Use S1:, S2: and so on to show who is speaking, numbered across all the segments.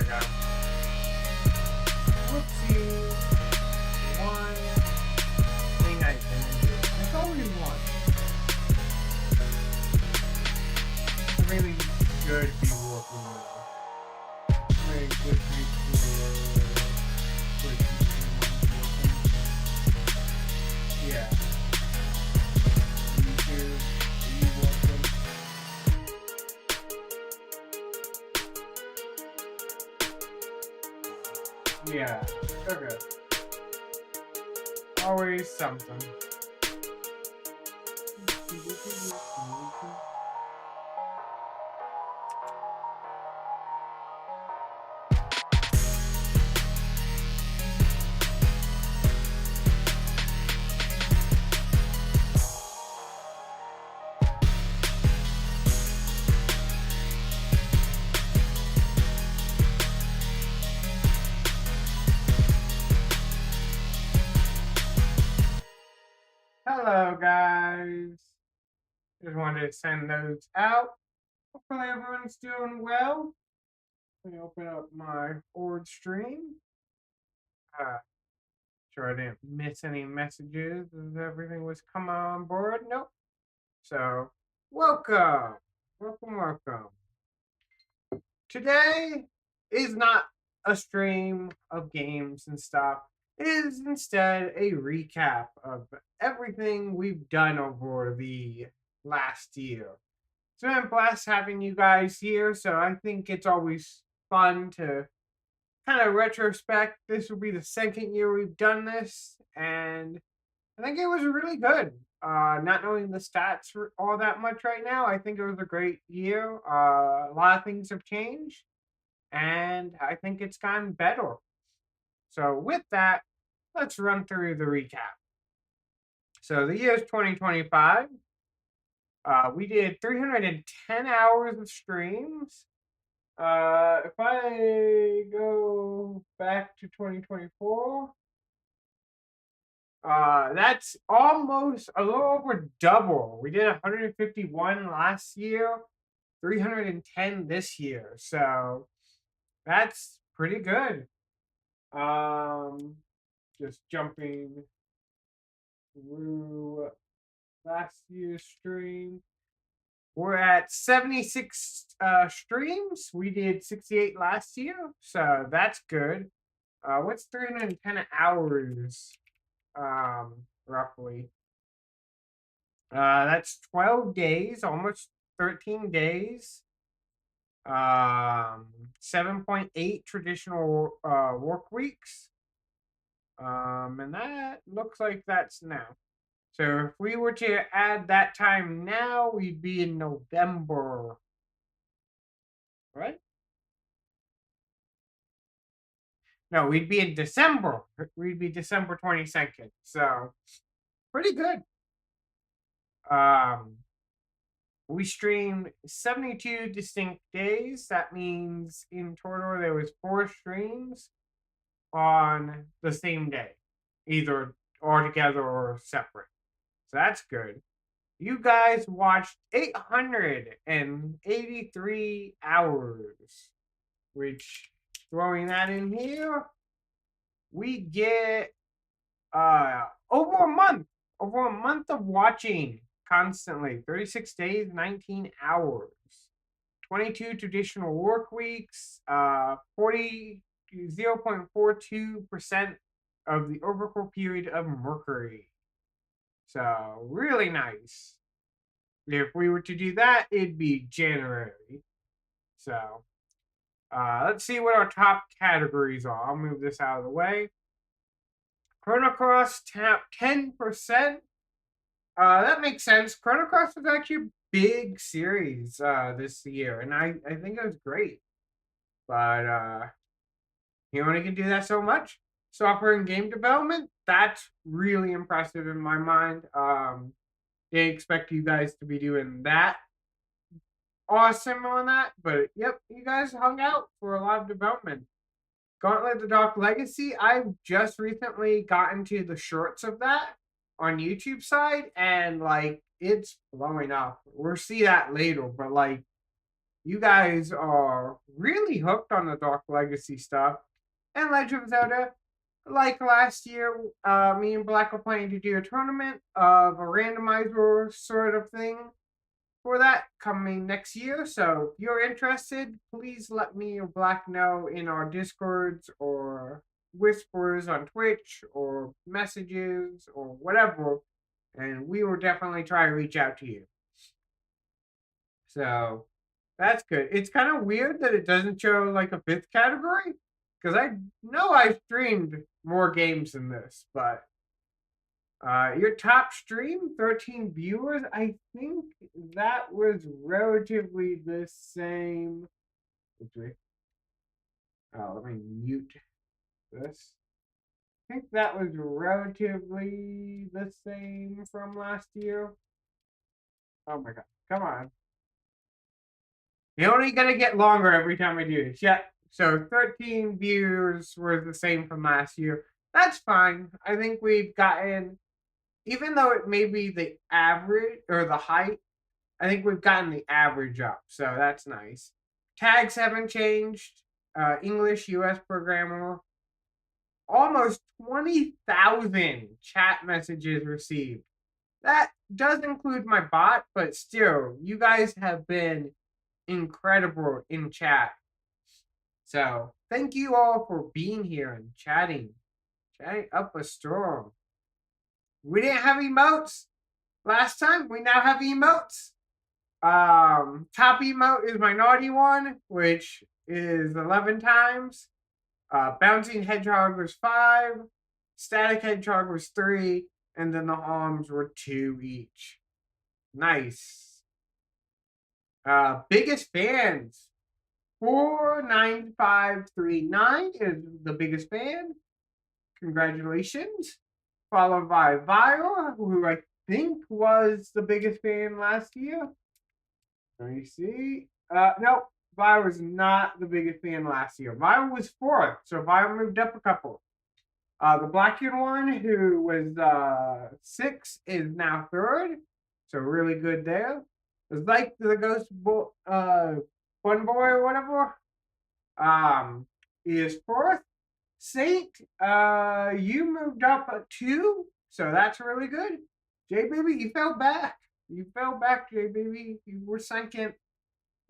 S1: we go. Whoopsie. One thing I didn't do. There's only one. It's really good to be working with. Very good yeah. You too. You welcome. Yeah. Okay. Always something. Hello, guys. Just wanted to send those out. Hopefully, everyone's doing well. Let me open up my board stream. Sure I didn't miss any messages as everything was coming on board. Nope. So, welcome. Welcome. Today is not a stream of games and stuff. It is instead a recap of everything we've done over the last year. It's been a blast having you guys here, so I think it's always fun to kind of retrospect. This will be the second year we've done this, and I think it was really good. Not knowing the stats all that much right now, I think it was a great year. A lot of things have changed, and I think it's gotten better. So with that, let's run through the recap. So the year is 2025. We did 310 hours of streams. If I go back to 2024, that's almost a little over double. We did 151 last year, 310 this year. So that's pretty good. Just jumping through last year's stream. We're at 76 streams. We did 68 last year, so that's good. What's 310 hours, roughly? That's 12 days, almost 13 days. 7.8 traditional work weeks. And that looks like that's now. So if we were to add that time now, we'd be in November, right? No, we'd be in December. We'd be December 22nd. So pretty good. We streamed 72 distinct days. That means in total there was 4 streams on the same day, either all together or separate. So that's good. You guys watched 883 hours, which, throwing that in here, we get over a month of watching constantly. 36 days, 19 hours. 22 traditional work weeks, 0.42% of the overall period of Mercury. So really nice. If we were to do that, it'd be January. So let's see what our top categories are. I'll move this out of the way. Chrono Cross tapped 10%. That makes sense. Chrono Cross was actually a big series this year, and I think it was great. But you only can do that so much. Software and game development, that's really impressive in my mind. Didn't expect you guys to be doing that awesome on that, but yep, you guys hung out for a lot of development. Gauntlet the Dark Legacy, I've just recently gotten to the shorts of that on YouTube side, and like it's blowing up. We'll see that later, but like You guys are really hooked on the Dark Legacy stuff and Legend of Zelda. Like last year, me and Black were planning to do a tournament of a randomizer sort of thing for that coming next year. So if you're interested, please let me or Black know in our Discords or whispers on Twitch or messages or whatever, and we will definitely try to reach out to you. So that's good. It's kind of weird that it doesn't show like a fifth category because I know I streamed more games than this, but your top stream, 13 viewers. I think that was relatively the same. Oh, let me mute this. I think that was relatively the same from last year. Oh my god, come on. You're only gonna get longer every time I do this. Yeah. So 13 viewers were the same from last year. That's fine. I think we've gotten, even though it may be the average or the height, I think we've gotten the average up. So that's nice. Tags haven't changed. English, US programmer. Almost 20,000 chat messages received. That does include my bot, but still, you guys have been incredible in chat. So thank you all for being here and chatting up a storm. We didn't have emotes last time. We now have emotes. Top emote is my naughty one, which is 11 times. Bouncing hedgehog was 5. Static hedgehog was 3, and then the arms were 2 each. Nice. Biggest fans. 49539 is the biggest fan. Congratulations. Followed by Vile, who I think was the biggest fan last year. Let me see. Nope. Vile was not the biggest fan last year. Vile was 4th, so Vile moved up a couple. The Blackened one, who was 6, is now 3rd, so really good there. It's like the Ghost Fun Boy or whatever. Is 4th. Saint, you moved up 2, so that's really good. J Baby, you fell back. You fell back, J Baby. You were 2nd.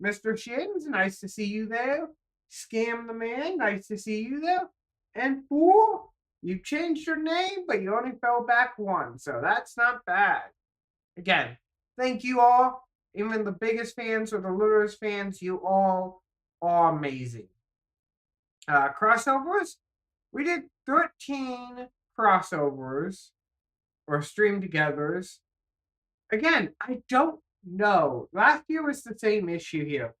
S1: Mr. Shins, nice to see you there. Scam the Man, nice to see you there. And Fool, you changed your name, but you only fell back 1, so that's not bad. Again, thank you all. Even the biggest fans or the littlest fans, you all are amazing. Crossovers, we did 13 crossovers or stream togethers. Again, I don't know. Last year was the same issue here.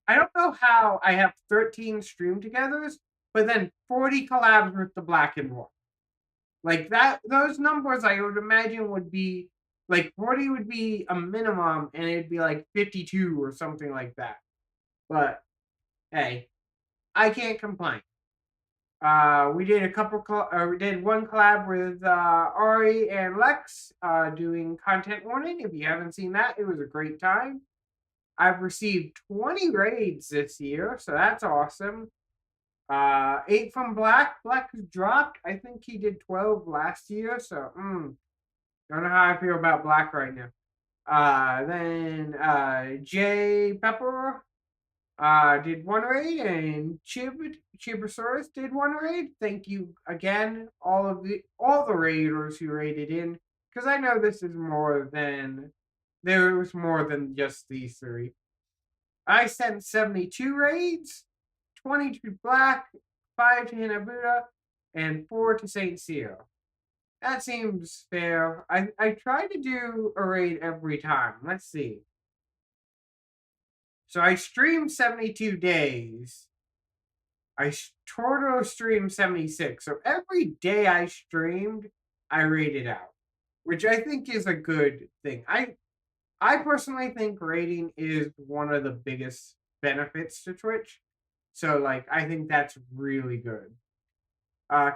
S1: I don't know how I have 13 stream togethers, but then 40 collabs with the Blackened one. Like that, those numbers I would imagine would be like 40 would be a minimum, and it'd be like 52 or something like that. But hey, I can't complain. We did we did one collab with Ari and Lex doing content warning. If you haven't seen that, it was a great time. I've received 20 raids this year, so that's awesome. 8 from Black. Black dropped. I think he did 12 last year, so don't know how I feel about Black right now. Then Jay Pepper did 1 raid, and Chibosaurus did 1 raid. Thank you again, all the raiders who raided in, because I know this is there was more than just these 3. I sent 72 raids, 20 to Black, 5 to Hinabuda, and 4 to Saint Cyr. That seems fair. I try to do a raid every time. Let's see. So I streamed 72 days. I total streamed 76. So every day I streamed, I rated out, which I think is a good thing. I personally think rating is one of the biggest benefits to Twitch. So like I think that's really good.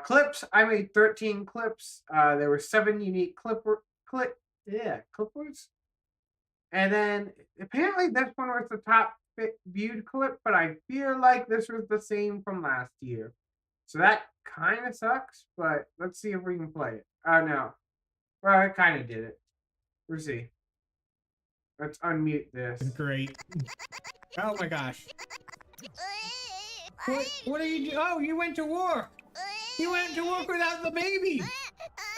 S1: Clips, I made 13 clips. There were 7 unique clippers. And then apparently this one was the top viewed clip, but I feel like this was the same from last year. So that kind of sucks, but let's see if we can play it. Oh, no. Well, I kind of did it. We'll see. Let's unmute this.
S2: Great. Oh my gosh. What are you doing? Oh, you went to work. You went to work without the baby.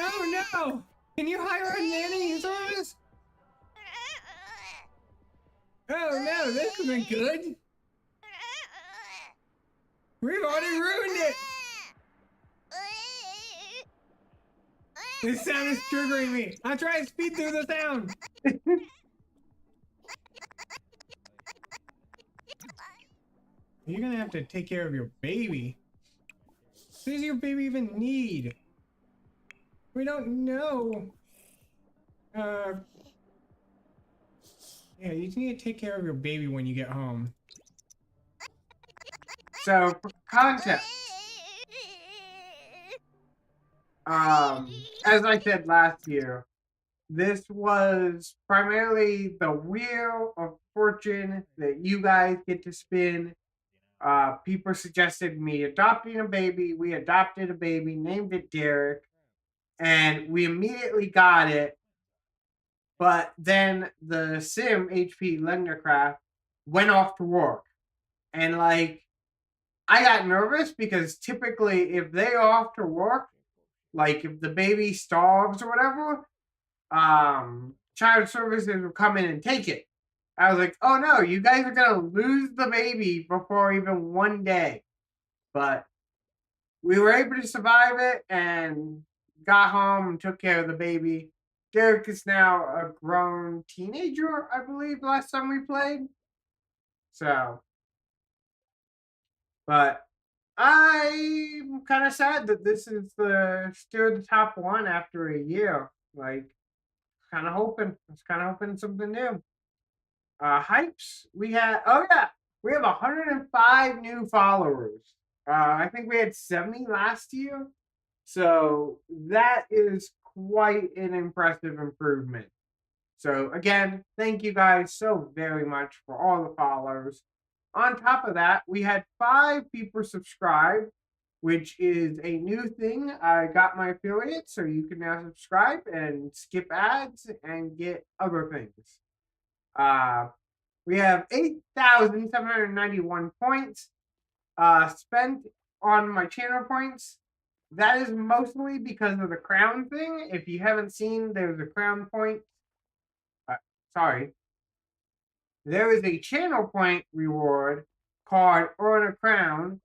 S2: Oh no. Can you hire a nanny service? Oh no, this isn't good. We've already ruined it. This sound is triggering me. I'm trying to speed through the sound. You're gonna have to take care of your baby. What does your baby even need? We don't know. Yeah, you just need to take care of your baby when you get home.
S1: So, for context, as I said last year, this was primarily the wheel of fortune that you guys get to spin. People suggested me adopting a baby. We adopted a baby, named it Derek, and we immediately got it. But then the sim HP Legna went off to work, and like I got nervous because typically if they off to work, like if the baby starves or whatever, child services will come in and take it. I was like, oh no, you guys are gonna lose the baby before even one day. But we were able to survive it and got home and took care of the baby. Derek is now a grown teenager, I believe, last time we played. So, but I'm kind of sad that this is still the top one after a year. Like, I was kind of hoping something new. Hypes, we have 105 new followers. I think we had 70 last year. So that is quite an impressive improvement. So again, thank you guys so very much for all the followers. On top of that, we had 5 people subscribe, which is a new thing. I got my affiliate, so you can now subscribe and skip ads and get other things. We have 8,791 points spent on my channel points. That is mostly because of the crown thing. If you haven't seen, there's a crown point. Sorry. There is a channel point reward called Earn a Crown,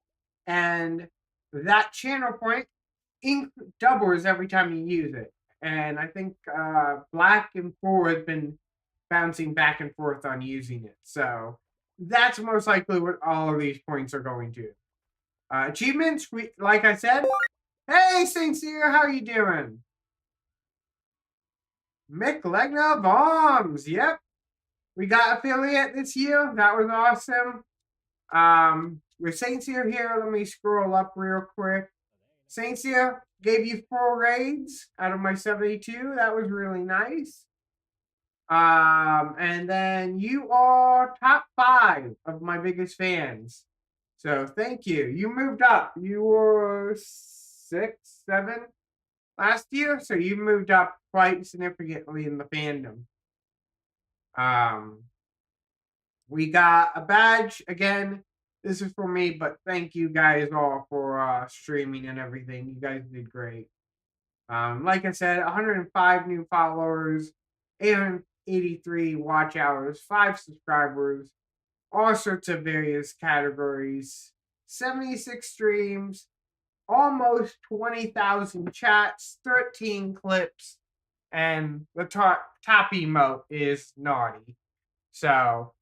S1: and that channel point doubles every time you use it. And I think Black and 4 has been bouncing back and forth on using it. So that's most likely what all of these points are going to. Achievements, like I said, hey Sincere, how you doing? Mick Legna Bombs, yep. We got affiliate this year. That was awesome. With Sincere here, let me scroll up real quick. Sincere gave you 4 raids out of my 72. That was really nice. And then you are top 5 of my biggest fans. So thank you. You moved up. You were 6, 7 last year, so you moved up quite significantly in the fandom. We got a badge again. This is for me, but thank you guys all for streaming and everything. You guys did great. Like I said, 105 new followers, 883 watch hours, 5 subscribers, all sorts of various categories, 76 streams, almost 20,000 chats, 13 clips, and the top emote is naughty. So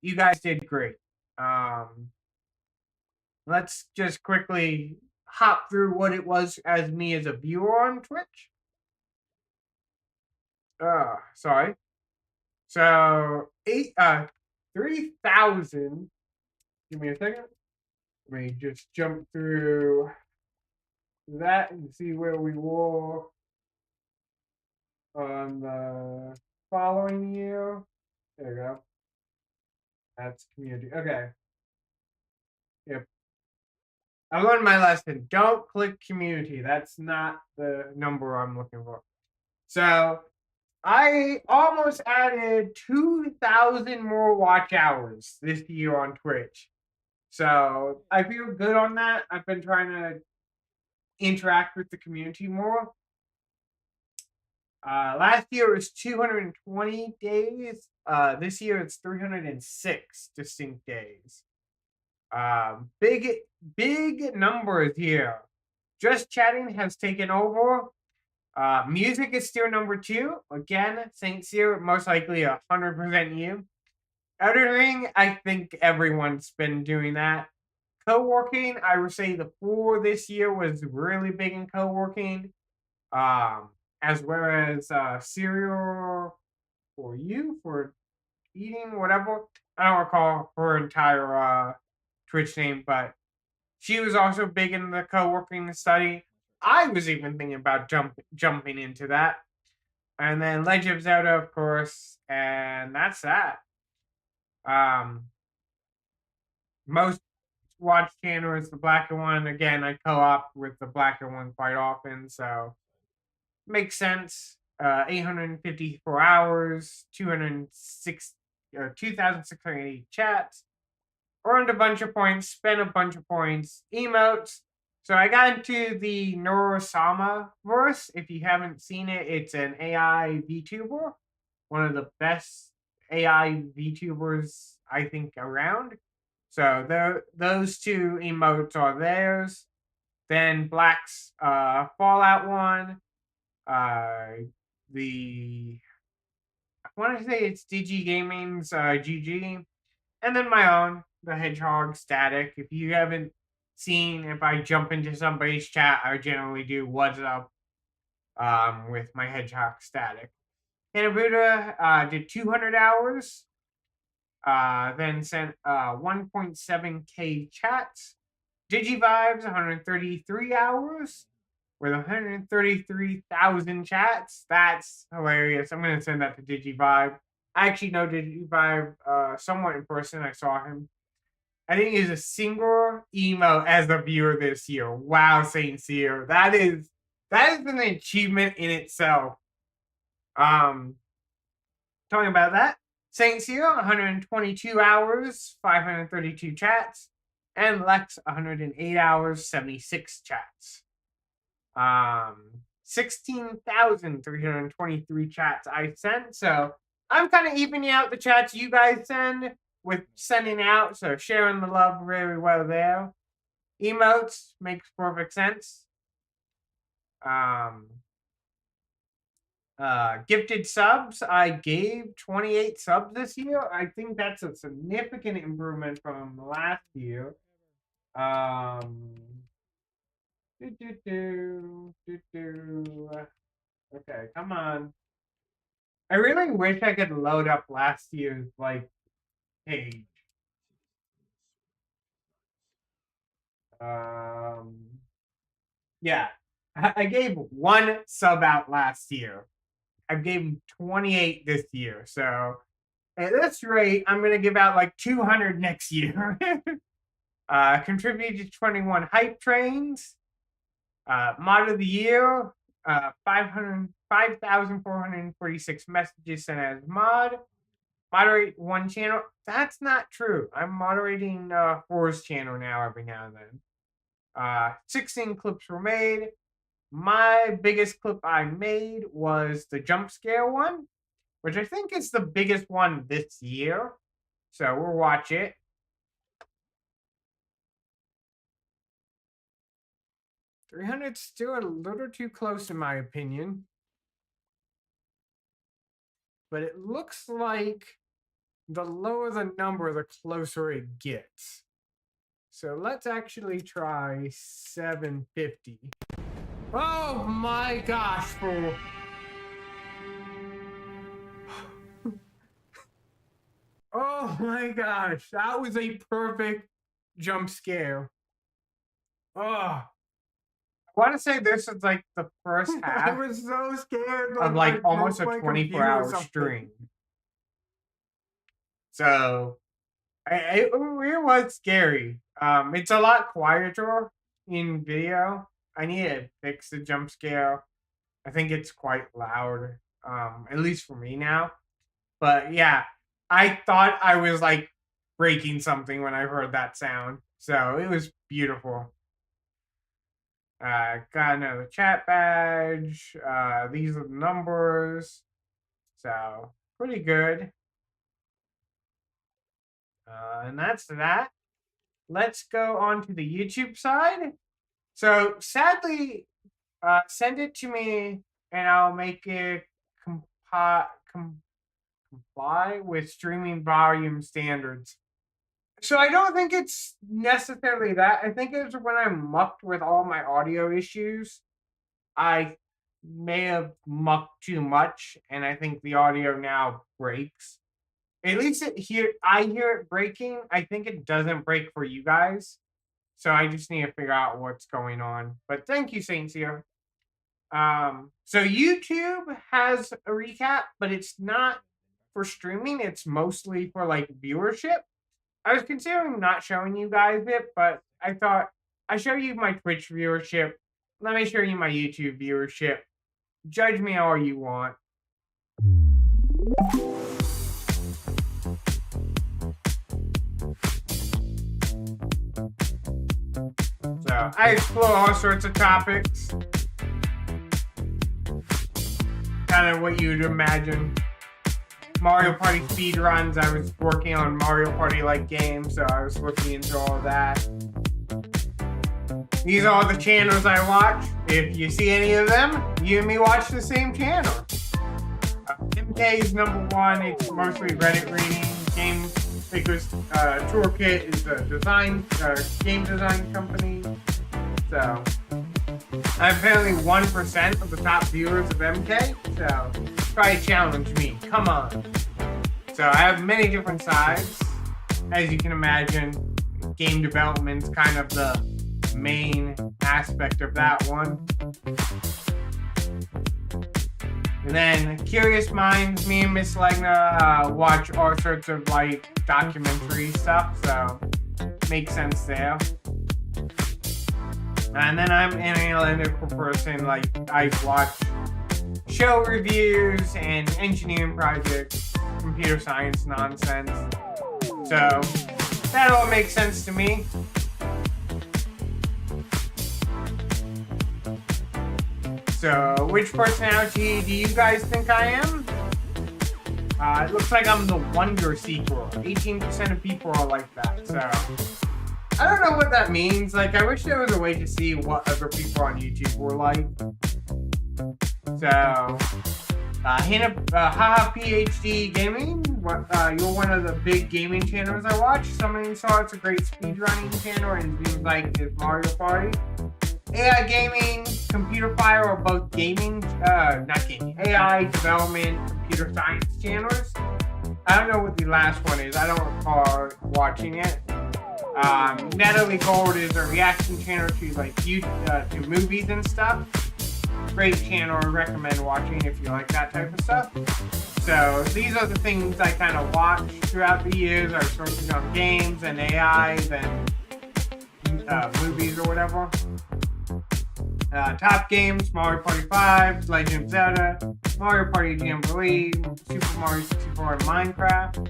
S1: you guys did great. Let's just quickly hop through what it was as me as a viewer on Twitch. Sorry. So 3,000. Give me a second. Let me just jump through that and see where we were on the following year. There you go. That's community. Okay. Yep. I learned my lesson. Don't click community. That's not the number I'm looking for. So I almost added 2,000 more watch hours this year on Twitch. So I feel good on that. I've been trying to interact with the community more. Last year it was 220 days. This year it's 306 distinct days. Big, big numbers here. Just chatting has taken over. Music is still number two. Again, Saint Cyr, most likely 100% you. Editing, I think everyone's been doing that. Co-working, I would say the four this year was really big in co-working. As well as cereal for you for eating, whatever. I don't recall her entire Twitch name, but she was also big in the co-working study. I was even thinking about jumping into that. And then Legend of Zelda, of course, and that's that. Um, most watched channel is the blacker one. Again, I co-op with the blacker one quite often, so makes sense. 854 hours, 206, 2,680 chats, earned a bunch of points, spent a bunch of points, emotes. So I got into the Norosama verse. If you haven't seen it, it's an AI VTuber, one of the best AI VTubers I think around. So those two emotes are theirs. Then Black's Fallout one, the I want to say it's DG Gaming's GG, and then my own, the Hedgehog Static. If you haven't seen, if I jump into somebody's chat, I generally do what's up with my Hedgehog Static. Hanabuda did 200 hours, then sent 1.7K chats. Digivibes 133 hours with 133,000 chats. That's hilarious. I'm gonna send that to Digivibe. I actually know Digivibe somewhat in person. I saw him. I think he's a single emo as a viewer this year. Wow, Saint Cyr. That is an achievement in itself. Um, talking about that, Saint Cyr 122 hours, 532 chats, and Lex 108 hours, 76 chats. 16,323 chats I sent. So I'm kind of evening out the chats you guys send with sending out. So sharing the love very well there. Emotes makes perfect sense. Gifted subs, I gave 28 subs this year. I think that's a significant improvement from last year. Okay, come on. I really wish I could load up last year's page. Yeah, I gave one sub out last year. I gave him 28 this year. So at this rate, I'm gonna give out like 200 next year. Contributed to 21 hype trains. Mod of the year, 5,446 messages sent as mod. Moderate one channel. That's not true. I'm moderating Four's channel now every now and then. 16 clips were made. My biggest clip I made was the jump scare one, which I think is the biggest one this year. So we'll watch it. $300's still a little too close in my opinion. But it looks like the lower the number, the closer it gets. So let's actually try 750. Oh my gosh, fool. Oh my gosh, that was a perfect jump scare. Oh, I want to say this is like the first half. I was so scared of like almost a 24-hour stream. So it was scary. It's a lot quieter in video. I need to fix the jump scare. I think it's quite loud, at least for me now. But yeah, I thought I was like breaking something when I heard that sound. So it was beautiful. Got another chat badge. These are the numbers. So pretty good. And that's that. Let's go on to the YouTube side. So sadly, send it to me and I'll make it comply with streaming volume standards. So I don't think it's necessarily that. I think it's when I'm mucked with all my audio issues. I may have mucked too much, and I think the audio now breaks. At least I hear it breaking. I think it doesn't break for you guys. So I just need to figure out what's going on. But thank you, Saint Seer. So YouTube has a recap, but it's not for streaming. It's mostly for like viewership. I was considering not showing you guys it, but I thought I show you my Twitch viewership. Let me show you my YouTube viewership. Judge me all you want. So I explore all sorts of topics. Kind of what you'd imagine. Mario Party speedruns. I was working on Mario Party-like games, so I was looking into all of that. These are all the channels I watch. If you see any of them, you and me watch the same channel. MK is number one. It's mostly Reddit reading. Game because Toolkit is a game design company. So I'm apparently 1% of the top viewers of MK. So try to challenge me. Come on. So I have many different sides. As you can imagine, game development's kind of the main aspect of that one. And then Curious Minds, me and Miss Legna watch all sorts of like documentary stuff, so makes sense there. And then I'm an analytical person, like I watch show reviews and engineering projects, computer science nonsense. So that all makes sense to me. So, which personality do you guys think I am? It looks like I'm the wonder seeker. 18% of people are like that, so I don't know what that means. Like, I wish there was a way to see what other people on YouTube were like. So, Haha PhD Gaming, you're one of the big gaming channels I watch. Somebody saw it's a great speedrunning channel and seems like it's Mario Party. AI Gaming, Computer Fire are both gaming, not gaming, AI development, computer science channels. I don't know what the last one is. I don't recall watching it. Natalie Gold is a reaction channel to like to movies and stuff. Great channel. I recommend watching if you like that type of stuff. So these are the things I kind of watch throughout the years. I was focusing on games and AI, then movies or whatever. Top games: Mario Party 5, Legend of Zelda, Mario Party Jamboree, Super Mario 64, and Minecraft.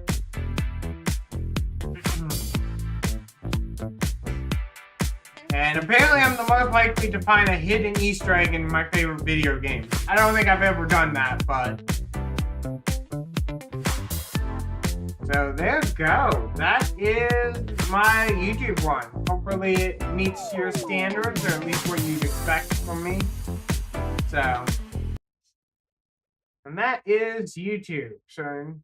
S1: And apparently I'm the most likely to find a hidden Easter egg in my favorite video game. I don't think I've ever done that, but so there you go. That is my YouTube one. Hopefully it meets your standards, or at least what you'd expect from me. So, and that is YouTube. So,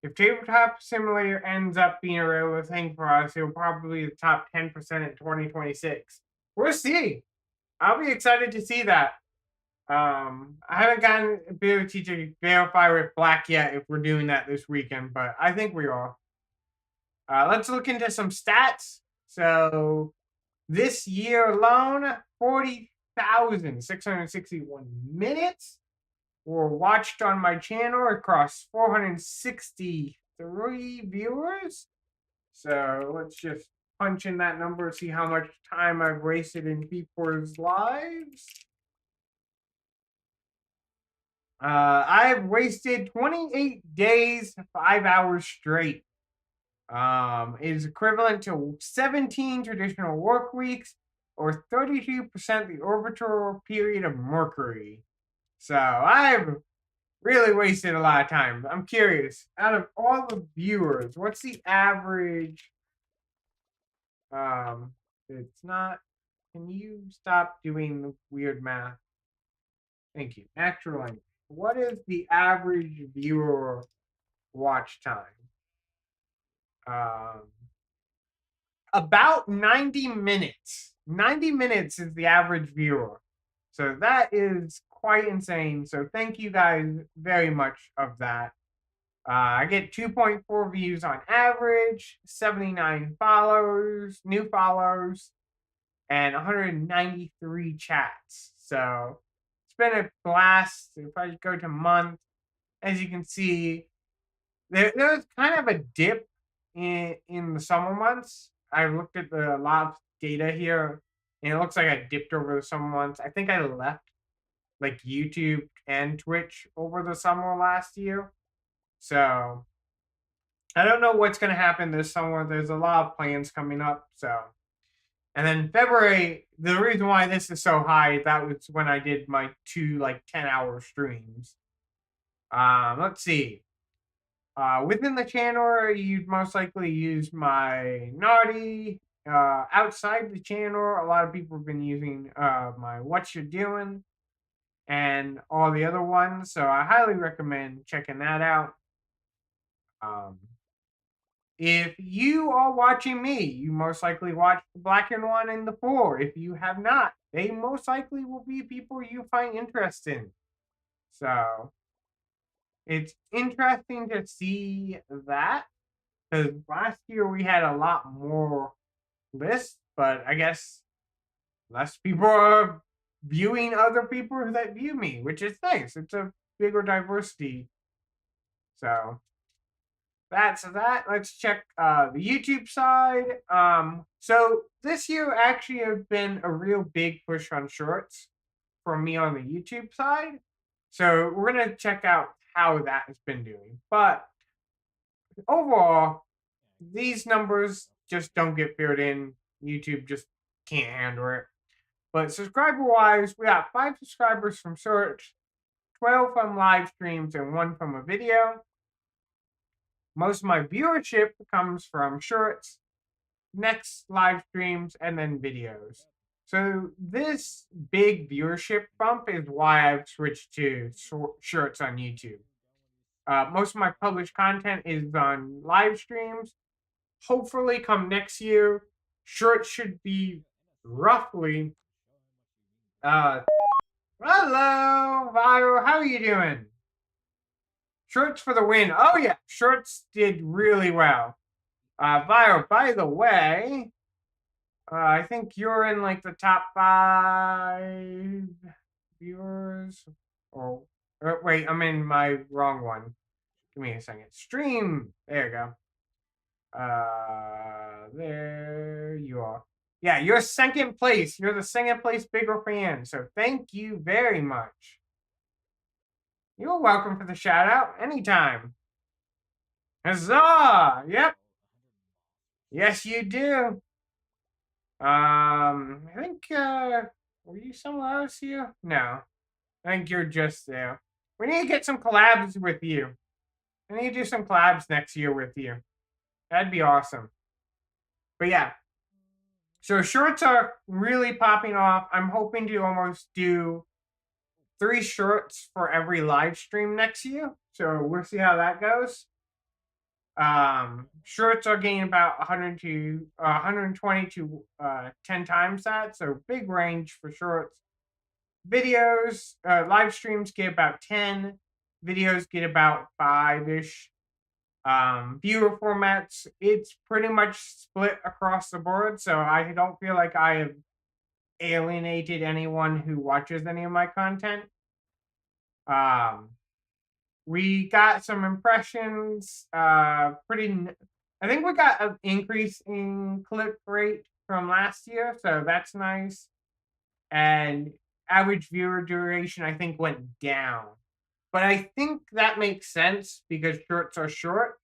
S1: if Tabletop Simulator ends up being a regular thing for us, it'll probably be the top 10% in 2026. We'll see. I'll be excited to see that. I haven't gotten ability to verify with Black yet if we're doing that this weekend, but I think we are. Let's look into some stats. So this year alone, 40,661 minutes were watched on my channel across 463 viewers. So let's just punch in that number, see how much time I've wasted in people's lives. I've wasted 28 days, 5 hours straight. Is equivalent to 17 traditional work weeks or 32% the orbital period of Mercury. So I've really wasted a lot of time. I'm curious, out of all the viewers, what's the average? Um, it's not. Can you stop doing the weird math? Thank you. Natural language. What is the average viewer watch time? Um, about 90 minutes. 90 minutes is the average viewer. So that is quite insane. So thank you guys very much of that. I get 2.4 views on average, 79 follows, new follows, and 193 chats. So it's been a blast. If I go to month, as you can see, there's kind of a dip in the summer months. I looked at the lot of data here, and it looks like I dipped over the summer months. I think I left like YouTube and Twitch over the summer last year. So I don't know what's going to happen this summer. There's a lot of plans coming up. So, and then February, the reason why this is so high, that was when I did my two like 10-hour streams. Let's see. Within the channel, you'd most likely use my naughty. Outside the channel, a lot of people have been using my what you're doing and all the other ones. So I highly recommend checking that out. Um, if you are watching me, you most likely watch the Black and One and the Four. If you have not, they most likely will be people you find interesting. So it's interesting to see that because last year we had a lot more lists, but I guess less people are viewing other people that view me, which is nice. It's a bigger diversity. So that's that. Let's check the YouTube side. So this year actually has been a real big push on shorts for me on the YouTube side. So we're gonna check out how that has been doing. But overall, these numbers just don't get filled in. YouTube just can't handle it. But subscriber wise, we got 5 subscribers from shorts, 12 from live streams, and 1 from a video. Most of my viewership comes from shorts, next live streams, and then videos. So this big viewership bump is why I've switched to shorts on YouTube. Most of my published content is on live streams. Hopefully, come next year, shorts should be roughly. Hello, Vio. How are you doing? Shorts for the win. Oh yeah, shorts did really well. Vio, by the way, I think you're in like the top 5 viewers. Or wait, I'm in my wrong one. Give me a second. Stream. There you go. There you are. Yeah, you're second place. You're the second place bigger fan. So thank you very much. You're welcome for the shout out anytime. Huzzah! Yep. Yes, you do. I think were you somewhere else here? No. I think you're just there. We need to get some collabs with you. I need to do some collabs next year with you. That'd be awesome. But yeah. So shorts are really popping off. I'm hoping to almost do 3 shorts for every live stream next year. So we'll see how that goes. Shorts are getting about 120 to 10 times that. So big range for shorts. Videos, live streams get about 10. Videos get about 5-ish. Viewer formats, it's pretty much split across the board. So I don't feel like I have alienated anyone who watches any of my content. We got some impressions, pretty I think we got an increase in click rate from last year, so that's nice. And average viewer duration, I think, went down. But I think that makes sense because shorts are short.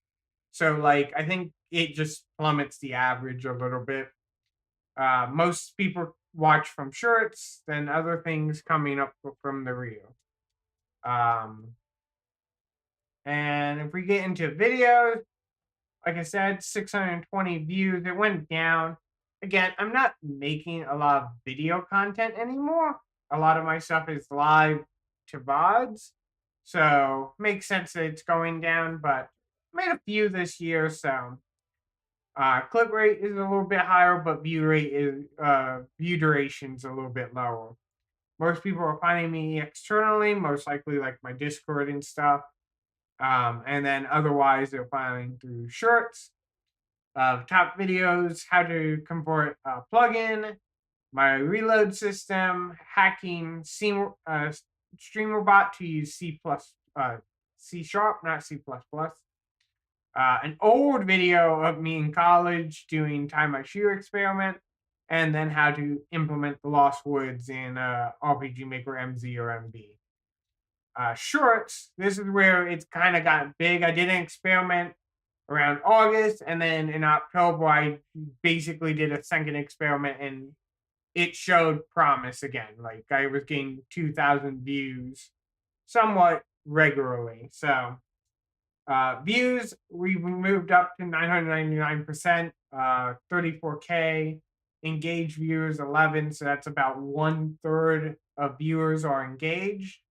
S1: So, like, I think it just plummets the average a little bit. Most people watch from shorts, then other things coming up from the reel. Um, and if we get into videos, like I said, 620 views. It went down. Again, I'm not making a lot of video content anymore. A lot of my stuff is live to VODs. So makes sense that it's going down, but made a few this year. So click rate is a little bit higher, but view duration's a little bit lower. Most people are finding me externally, most likely like my Discord and stuff. And then otherwise they're finding through shorts top videos, how to convert a plugin, my reload system, hacking StreamerBot to use C sharp, not C++. An old video of me in college doing tie my shoe experiment, and then how to implement the Lost Woods in RPG Maker MZ or MB. Shorts, this is where it's kind of got big. I did an experiment around August, and then in October, I basically did a second experiment, and it showed promise again. Like I was getting 2,000 views somewhat regularly. So views, we moved up to 999%, 34K. Engaged viewers 11, so that's about 1/3 of viewers are engaged.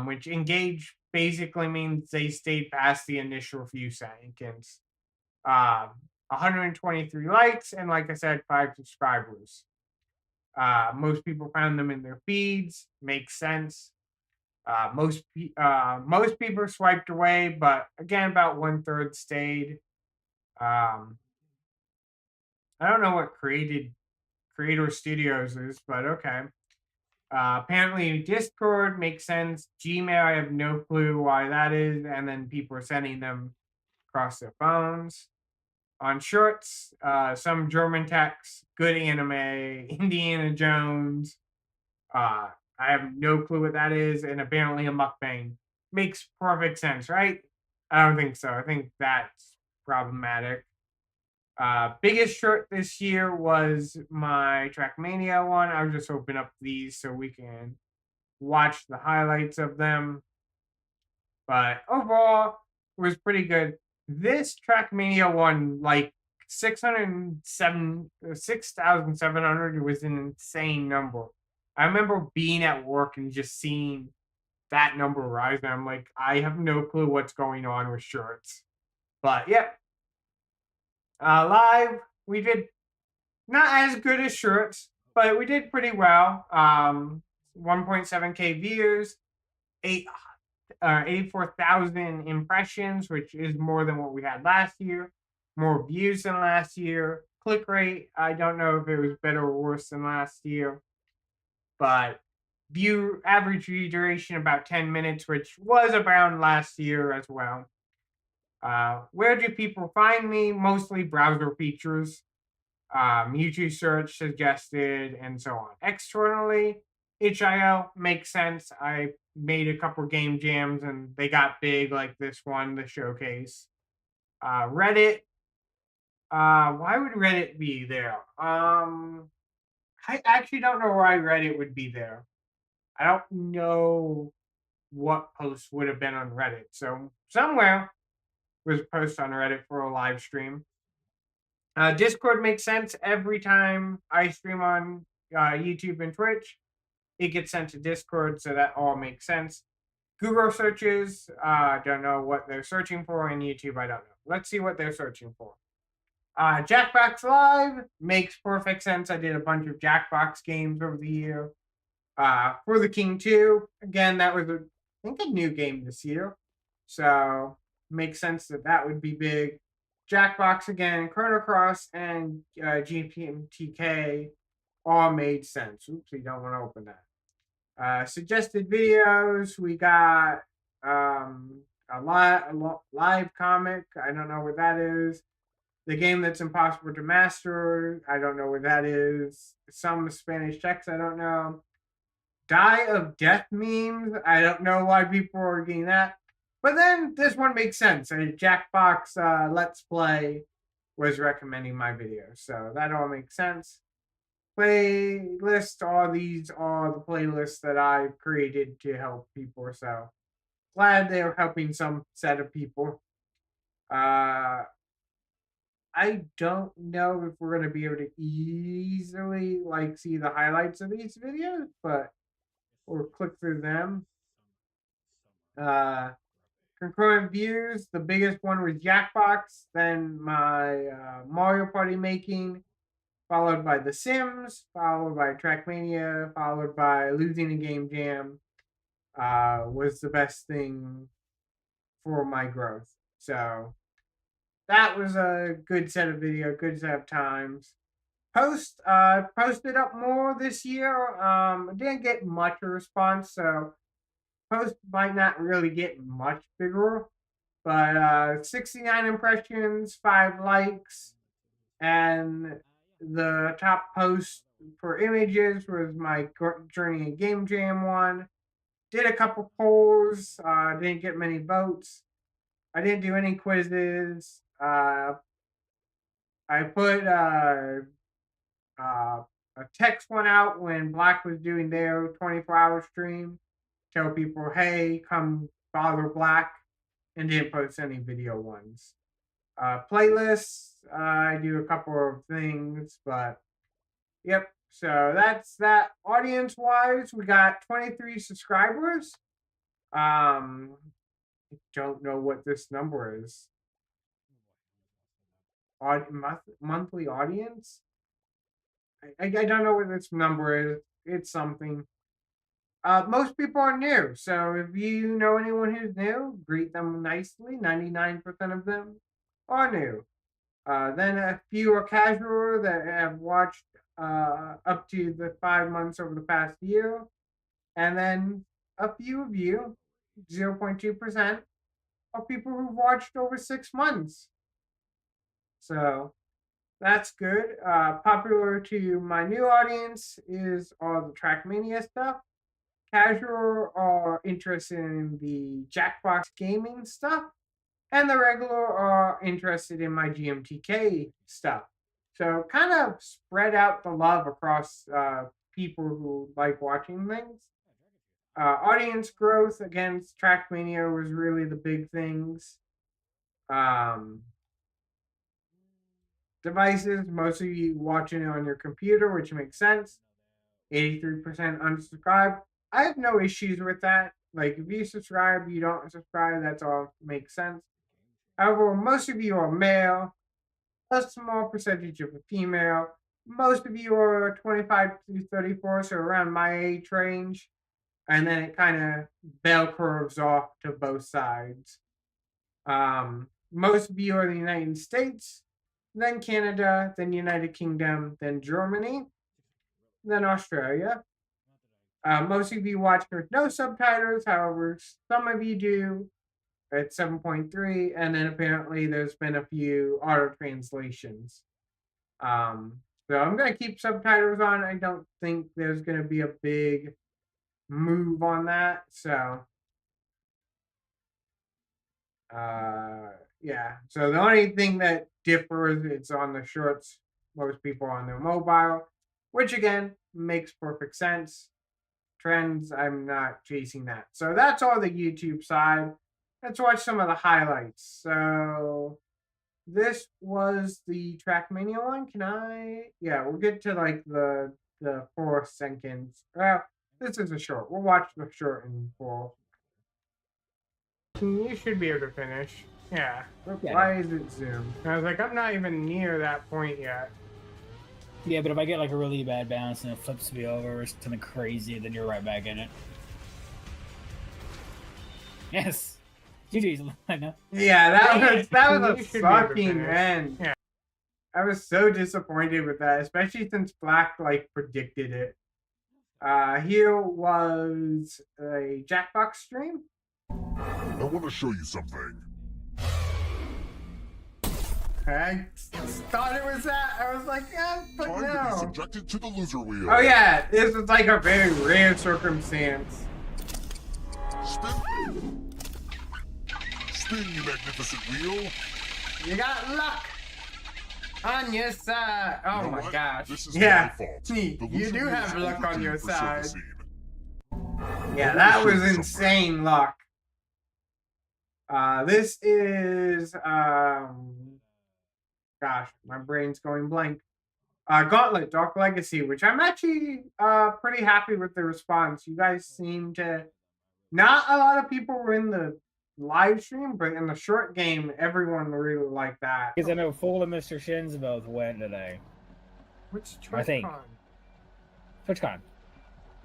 S1: Which engage basically means they stayed past the initial few seconds. 123 likes, and like I said, 5 subscribers. Most people found them in their feeds. Makes sense. Most people swiped away, but again, about 1/3 stayed. Um, I don't know what Creator Studios is, but okay. Apparently, Discord makes sense. Gmail, I have no clue why that is. And then people are sending them across their phones. On shorts, some German text, good anime, Indiana Jones. I have no clue what that is. And apparently, a mukbang makes perfect sense, right? I don't think so. I think that's problematic. Biggest short this year was my Trackmania one. I was just open up these so we can watch the highlights of them. But overall, it was pretty good. This Trackmania one, like 6,700 was an insane number. I remember being at work and just seeing that number rise. And I'm like, I have no clue what's going on with shorts. But yeah, live, we did not as good as shorts, but we did pretty well. 1.7K views, 84,000 impressions, which is more than what we had last year. More views than last year. Click rate, I don't know if it was better or worse than last year, but average view duration about 10 minutes, which was around last year as well. Where do people find me? Mostly browser features, YouTube search suggested, and so on. Externally, HIL makes sense. I made a couple game jams and they got big, like this one, the showcase. Reddit. Why would Reddit be there? I actually don't know why Reddit would be there. I don't know what post would have been on Reddit. So somewhere was a post on Reddit for a live stream. Discord makes sense every time I stream on YouTube and Twitch. It gets sent to Discord, so that all makes sense. Google searches, don't know what they're searching for, and YouTube, I don't know. Let's see what they're searching for. Jackbox Live makes perfect sense. I did a bunch of Jackbox games over the year. For the King 2, again, that was, I think, a new game this year. So, makes sense that that would be big. Jackbox again, Chrono Cross, and GPMTK all made sense. Oops, we don't want to open that. Suggested videos, we got a live comic. I don't know what that is. The game that's impossible to master. I don't know what that is. Some Spanish text. I don't know. Die of Death memes. I don't know why people are getting that. But then this one makes sense. Jackbox Let's Play was recommending my video. So that all makes sense. Playlist, all these are the playlists that I've created to help people. So glad they're helping some set of people. I don't know if we're going to be able to easily like see the highlights of these videos, but we'll click through them. Concurrent views, the biggest one was Jackbox, then my Mario Party making, followed by The Sims, followed by Trackmania, followed by Losing a Game Jam, was the best thing for my growth. So that was a good set of video, good set of times. Posted up more this year. I didn't get much response, so post might not really get much bigger. But 69 impressions, 5 likes, and the top post for images was my Journey in Game Jam one. Did a couple polls, didn't get many votes. I didn't do any quizzes. I put a text one out when Black was doing their 24-hour stream. Tell people, hey, come follow Black, and didn't post any video ones. Playlists, I do a couple of things, but yep. So that's that. Audience wise, we got 23 subscribers. I don't know what this number is. Monthly audience? I don't know what this number is. It's something. Most people are new. So if you know anyone who's new, greet them nicely. 99% of them are new. Then a few are casual that have watched up to the 5 months over the past year. And then a few of you, 0.2%, are people who've watched over 6 months. So that's good. Popular to my new audience is all the Trackmania stuff. Casual are interested in the Jackbox gaming stuff. And the regular are interested in my GMTK stuff. So kind of spread out the love across people who like watching things. Audience growth against Trackmania was really the big things. Devices, most of you watching it on your computer, which makes sense. 83% unsubscribed. I have no issues with that. Like, if you subscribe, you don't subscribe, that's all makes sense. However, most of you are male, a small percentage of a female. Most of you are 25 to 34, so around my age range. And then it kind of bell curves off to both sides. Most of you are the United States, then Canada, then United Kingdom, then Germany, then Australia. Most of you watch with no subtitles, however, some of you do at 7.3, and then apparently there's been a few auto translations. So I'm going to keep subtitles on. I don't think there's going to be a big move on that. So, yeah. So the only thing that differs is on the shorts. Most people are on their mobile, which again makes perfect sense. Trends, I'm not chasing that. So that's all the YouTube side. Let's watch some of the highlights. So this was the Trackmania one. Can I? Yeah, we'll get to like the 4 seconds. Well, this is a short. We'll watch the short in full. You should be able to finish. Yeah. Why is it zoomed? I was like, I'm not even near that point yet.
S3: Yeah, but if I get like a really bad bounce and it flips me over or something crazy, then you're right back in it. Yes. GG's. I know.
S1: Yeah, that was a fucking end. Yeah. I was so disappointed with that, especially since Black like predicted it. Here was a Jackbox stream.
S4: I want to show you something.
S1: I thought it was that. I was like, yeah, but
S4: Time to be
S1: no.
S4: subjected to the loser wheel.
S1: Oh yeah, this is like a very rare circumstance.
S4: Spin. Spin, you magnificent wheel.
S1: You got luck on your side. Oh
S4: You know
S1: my
S4: what?
S1: gosh.
S4: This is
S1: Yeah.
S4: my fault.
S1: See,
S4: The
S1: you
S4: loser
S1: do
S4: wheel
S1: have
S4: is
S1: luck on
S4: overdue
S1: your
S4: for
S1: side.
S4: servicing.
S1: Yeah, that was insane luck. This is gosh, my brain's going blank. Gauntlet, Dark Legacy, which I'm actually pretty happy with the response. You guys seem to not a lot of people were in the live stream, but in the short game, everyone really liked that.
S3: Because I know Fool and Mr. Shins both went today.
S1: Which
S3: I think.
S1: TwitchCon?
S3: TwitchCon.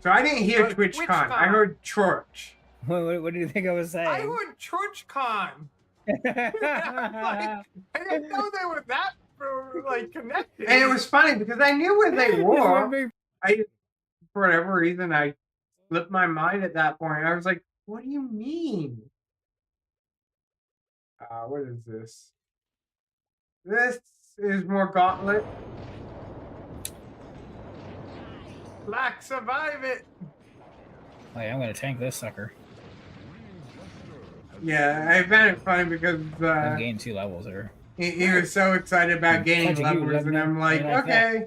S1: So I didn't hear
S2: Oh,
S1: TwitchCon.
S2: TwitchCon.
S1: I heard Church.
S3: What do you think I was saying?
S2: I heard TwitchCon. I didn't know they were that like connected.
S1: And it was funny because I knew where they were. For whatever reason, I slipped my mind at that point. I was like, what do you mean? What is this? This is more Gauntlet.
S2: Black, survive it.
S3: Oh, yeah, I'm gonna tank this sucker.
S1: Yeah, I found it funny because
S3: I've gained 2 levels here.
S1: he was so excited about gaining
S3: Touching you,
S1: levels, and
S3: let
S1: I'm
S3: me-
S1: like,
S3: like that.
S1: okay.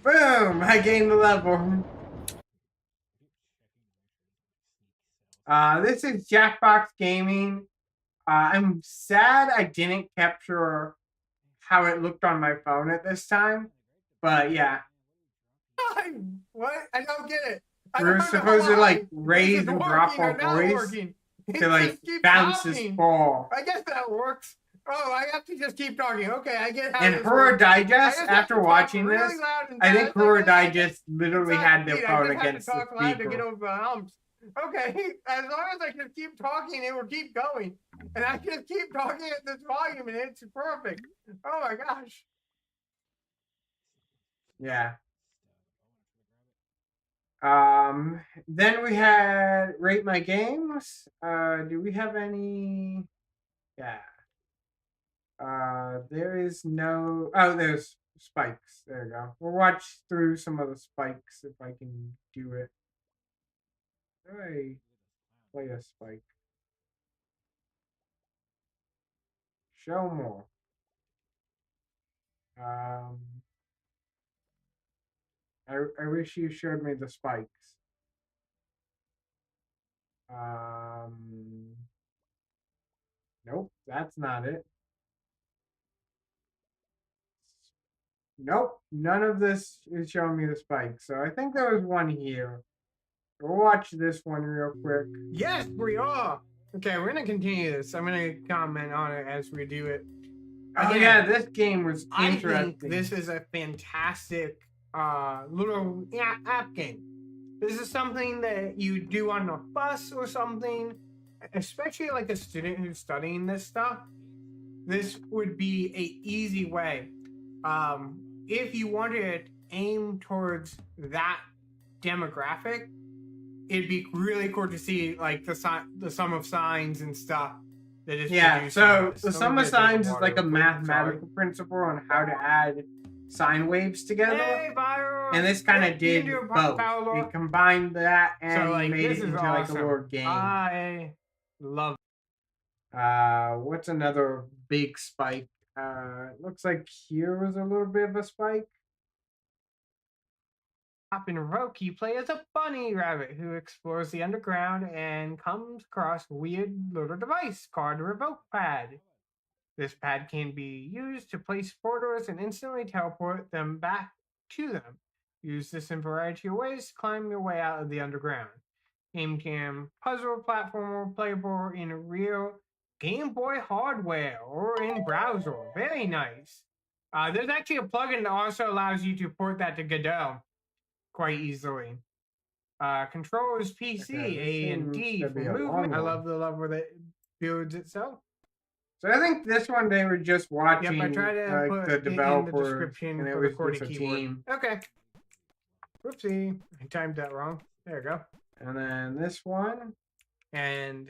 S1: Boom! I gained the level. This is Jackbox Gaming. I'm sad I didn't capture how it looked on my phone at this time. But yeah,
S2: What? I don't get it. I
S1: we're
S2: don't know
S1: supposed to
S2: why.
S1: like
S2: Is
S1: raise
S2: it
S1: and drop
S2: working or
S1: our
S2: not
S1: voice
S2: working? It
S1: to like
S2: just keeps
S1: bounce this
S2: talking.
S1: ball.
S2: I guess that works. Oh, I have to just keep talking. Okay, I get how
S1: And
S2: this
S1: Horror
S2: works. I
S1: Digest,
S2: just have
S1: after
S2: to talk
S1: watching
S2: really
S1: this,
S2: loud and
S1: I think
S2: fast,
S1: Horror
S2: guess.
S1: Digest literally
S2: It's not
S1: had their
S2: speed,
S1: phone
S2: I just
S1: against
S2: have
S1: the
S2: to talk loud to get
S1: speaker.
S2: over the humps. Okay, as long as I just keep talking, it will keep going. And I just keep talking at this volume, and it's perfect. Oh my gosh.
S1: Yeah. Then we had Rate My Games. Do we have any? Yeah. There is no. Oh, there's spikes. There you go. We'll watch through some of the spikes if I can do it. How do I play a spike? Show more. I wish you showed me the spikes. Nope, that's not it. Nope, none of this is showing me the spikes. So I think there was one here. We'll watch this one real quick.
S2: Yes, we are. Okay, we're gonna continue this. I'm gonna comment on it as we do it.
S1: Oh
S2: Again,
S1: yeah, this game was
S2: I
S1: interesting.
S2: think this is a fantastic little app game. This is something that you do on a bus or something, especially like a student who's studying this stuff. This would be a easy way. If you wanted to aim towards that demographic, it'd be really cool to see like the sum of signs and stuff. That is
S1: Yeah, so the
S2: Let
S1: sum
S2: me
S1: of
S2: get a drink
S1: signs is
S2: water
S1: like a
S2: real quick,
S1: mathematical principle on how to add sine waves together.
S2: Hey, Byron.
S1: And this kind of did
S2: Into
S1: both.
S2: Paolo.
S1: It combined that and
S2: So, like,
S1: made
S2: this
S1: it
S2: is
S1: into like a
S2: awesome.
S1: little game.
S2: I love.
S1: What's another big spike? It looks like here was a little bit of a spike.
S2: Hop and Roke, you play as a bunny rabbit who explores the underground and comes across a weird little device called a revoke pad. This pad can be used to place portals and instantly teleport them back to them. Use this in a variety of ways to climb your way out of the underground. Game Jam puzzle platformer playable in real Game Boy hardware or in browser. Very nice. There's actually a plugin that also allows you to port that to Godot quite easily. Controls PC,
S1: Okay,
S2: A and
S1: this
S2: D
S1: seems to
S2: for
S1: be a long
S2: movement. I
S1: one.
S2: love the level that builds itself.
S1: So I think this one they were just watching
S2: Yep, I try to
S1: like
S2: put
S1: the
S2: it in the
S1: developers,
S2: description
S1: and it
S2: for the
S1: was
S2: QWERTY
S1: just a
S2: keyboard.
S1: team.
S2: Okay. Whoopsie. I timed that wrong. There we go.
S1: And then this one,
S2: And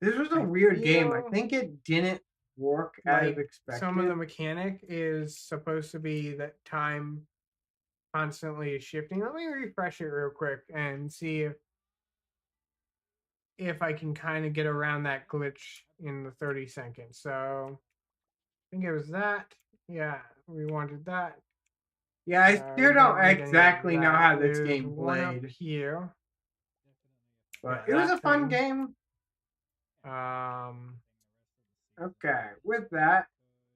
S1: this was a
S2: I
S1: weird game. I
S2: feel-
S1: think it didn't work as
S2: Like
S1: expected.
S2: some of the mechanic is supposed to be that time constantly is shifting. Let me refresh it real quick and see if I can kind of get around that glitch in the 30 seconds. So I think it was that. Yeah, we wanted that.
S1: Yeah, I still don't
S2: need any of
S1: exactly know
S2: that.
S1: how this
S2: There's
S1: game
S2: one up
S1: played,
S2: here.
S1: but
S2: Yeah,
S1: it was
S2: that
S1: a fun
S2: thing.
S1: game. Okay, with that,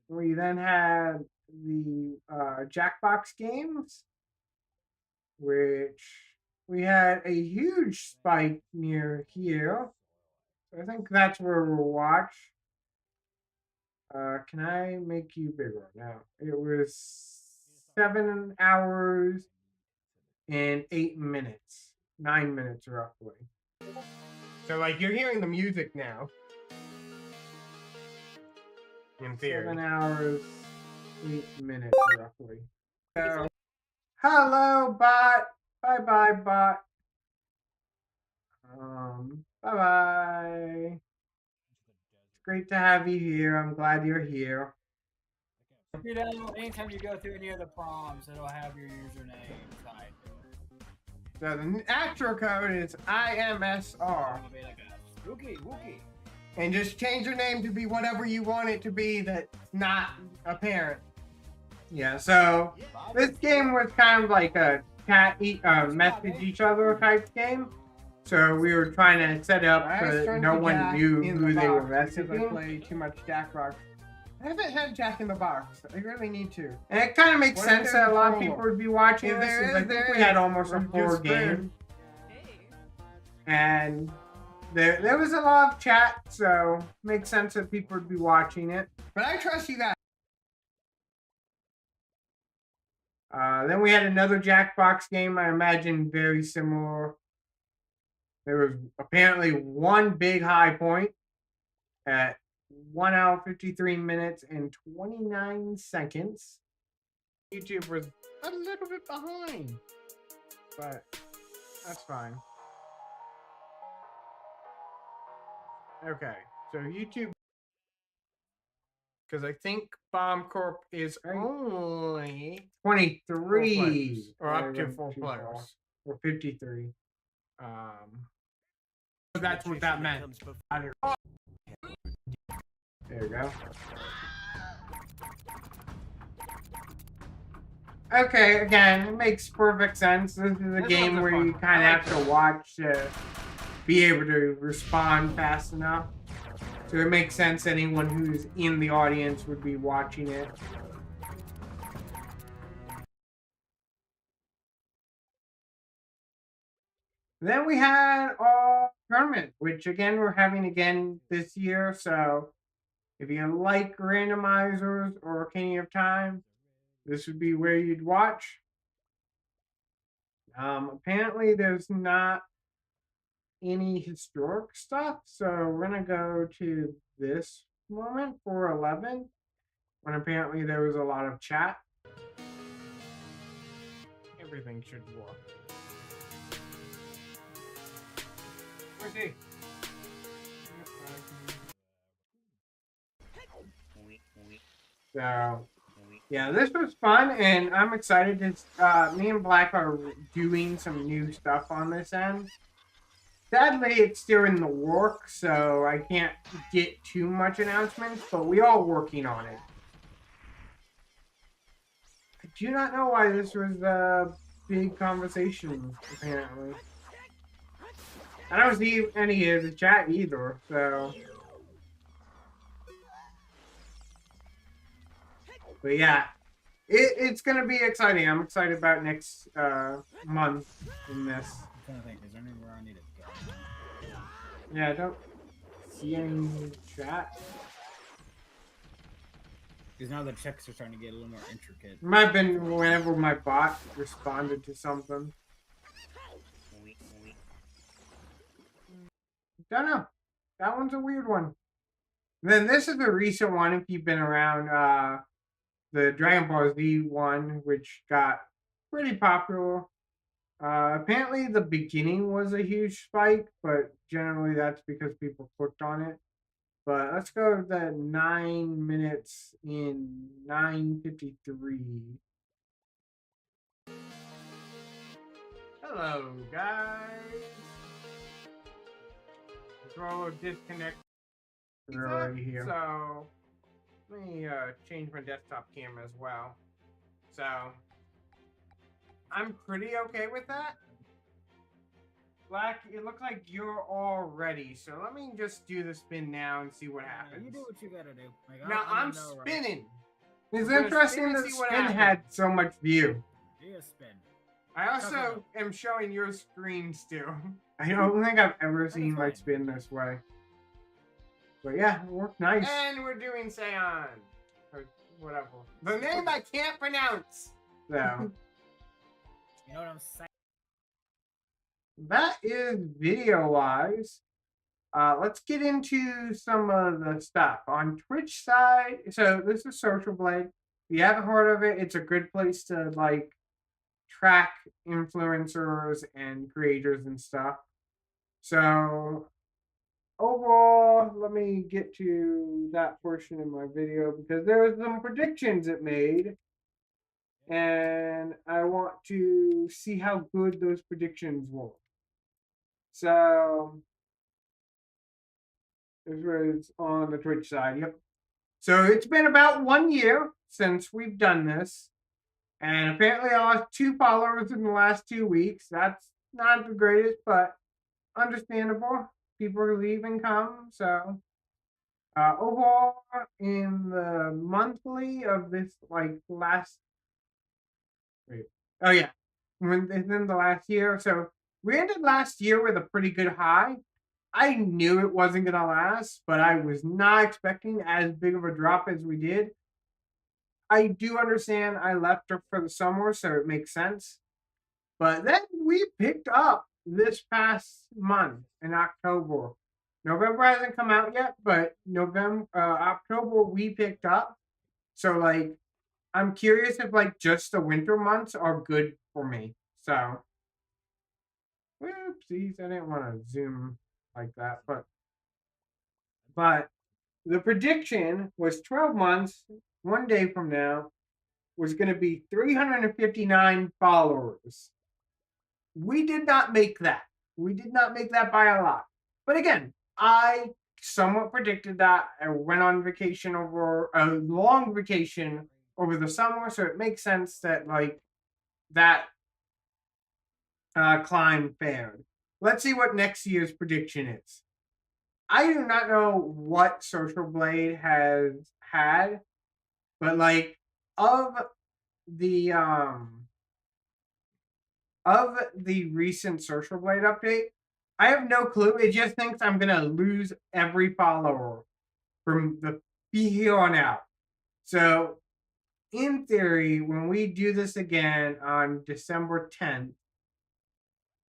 S1: we then had the Jackbox games, which we had a huge spike near here. So I think that's where we'll watch. Can I make you bigger now? It was 7 hours and 8 minutes, 9 minutes roughly.
S2: So like you're hearing the music now. In theory.
S1: 7 hours, 8 minutes roughly. So, hello, bot. Bye bye, bot. Bye bye. It's great to have you here. I'm glad you're here.
S3: You know, anytime you go through any of the prompts, it'll have your username tied.
S2: So the actual code is IMSR.
S3: It'll be like a Wookie.
S2: And just change your name to be whatever you want it to be that's not apparent.
S1: Yeah, so this game was kind of like a message each other type game. So we were trying to set up so no one knew who they were messaging.
S2: I play too much Jackbox. I haven't had Jack in the Box. I really need to.
S1: And it kind of makes
S2: What
S1: sense
S2: if
S1: that a
S2: there's
S1: lot of
S2: a
S1: people
S2: promo?
S1: would be watching
S2: If
S1: this.
S2: there
S1: I
S2: is,
S1: think
S2: there
S1: we had
S2: is.
S1: almost a
S2: We're
S1: full
S2: just
S1: game. And there was a lot of chat, so makes sense that people would be watching it.
S2: But I trust you guys.
S1: Then we had another Jackbox game, I imagine very similar. There was apparently one big high point at 1 hour, 53 minutes, and 29 seconds.
S2: YouTube was a little bit behind. But that's fine. Okay, so YouTube, because I think Bomb Corp is only
S1: 23.
S2: or up to
S1: went
S2: 4
S1: too far.
S2: players.
S1: Or 53.
S2: So that's what that meant.
S1: There we go. Okay, again, it makes perfect sense. This is a
S2: This
S1: game
S2: one's a
S1: where
S2: fun
S1: you
S2: one.
S1: kind
S2: I
S1: of
S2: like
S1: have to watch to be able to respond fast enough. So it makes sense anyone who's in the audience would be watching it. Then we had our tournament, which again we're having again this year. So if you like randomizers or King of Time, this would be where you'd watch. Apparently there's not any historic stuff, so we're gonna go to this moment for 11, when apparently there was a lot of chat.
S2: Everything should work. Where's he?
S1: So yeah, this was fun, and I'm excited to. Me and Black are doing some new stuff on this end. Sadly, it's still in the work, so I can't get too much announcements, but we are working on it. I do not know why this was a big conversation, apparently. I don't see any of the chat either, so. But yeah, it's going to be exciting. I'm excited about next month in this.
S3: I'm trying to think, is there anywhere I need to go?
S1: Yeah, I don't see any chat.
S3: Because now the checks are starting to get a little more intricate.
S1: It might have been whenever my bot responded to something. Don't know. That one's a weird one. Then this is a recent one if you've been around. The Dragon Ball Z one, which got pretty popular. Apparently the beginning was a huge spike, but generally that's because people clicked on it. But let's go with the 9 minutes in 9:53. Hello, guys. Controller disconnect. We're already here. So let me change my desktop camera as well. So I'm pretty okay with that. Black, it looks like you're all ready. So let me just do the spin now and see what happens.
S3: You do what you gotta do. Like,
S1: Now I'm
S3: know, right?
S1: spinning. It's
S2: We're gonna
S1: interesting
S2: spin and
S1: that
S2: see what
S1: spin
S2: happens.
S1: had so much view.
S3: Do a spin.
S1: I also am showing your screen still. I don't think I've ever seen my
S3: fine.
S1: spin this way. But yeah, it worked nice.
S2: And we're doing Seon. Or whatever. The name I can't pronounce.
S1: So
S3: You know what I'm saying?
S1: that is video wise. Let's get into some of the stuff on Twitch side. So this is Social Blade. If you haven't heard of it, it's a good place to like track influencers and creators and stuff. So overall, let me get to that portion in my video because there was some predictions it made. And I want to see how good those predictions were. So this was on the Twitch side. Yep. So it's been about 1 year since we've done this. And apparently I lost 2 followers in the last 2 weeks. That's not the greatest, but understandable. People leave and come. So overall, in the monthly of this like last oh yeah, within the last year. So we ended last year with a pretty good high. I knew it wasn't gonna last, but I was not expecting as big of a drop as we did. I do understand I left her for the summer, so it makes sense. But then we picked up this past month in October. November hasn't come out yet, but October we picked up. So like I'm curious if like just the winter months are good for me. So whoopsies, I didn't want to zoom like that, but the prediction was 12 months, 1 day from now, was going to be 359 followers. We did not make that. We did not make that by a lot. But again, I somewhat predicted that. I went on vacation over a long vacation over the summer, so it makes sense that like that climb fared. Let's see what next year's prediction is. I do not know what Social Blade has had, but like of the recent Social Blade update, I have no clue. It just thinks I'm gonna lose every follower from the here on out. So in theory, when we do this again on December 10th,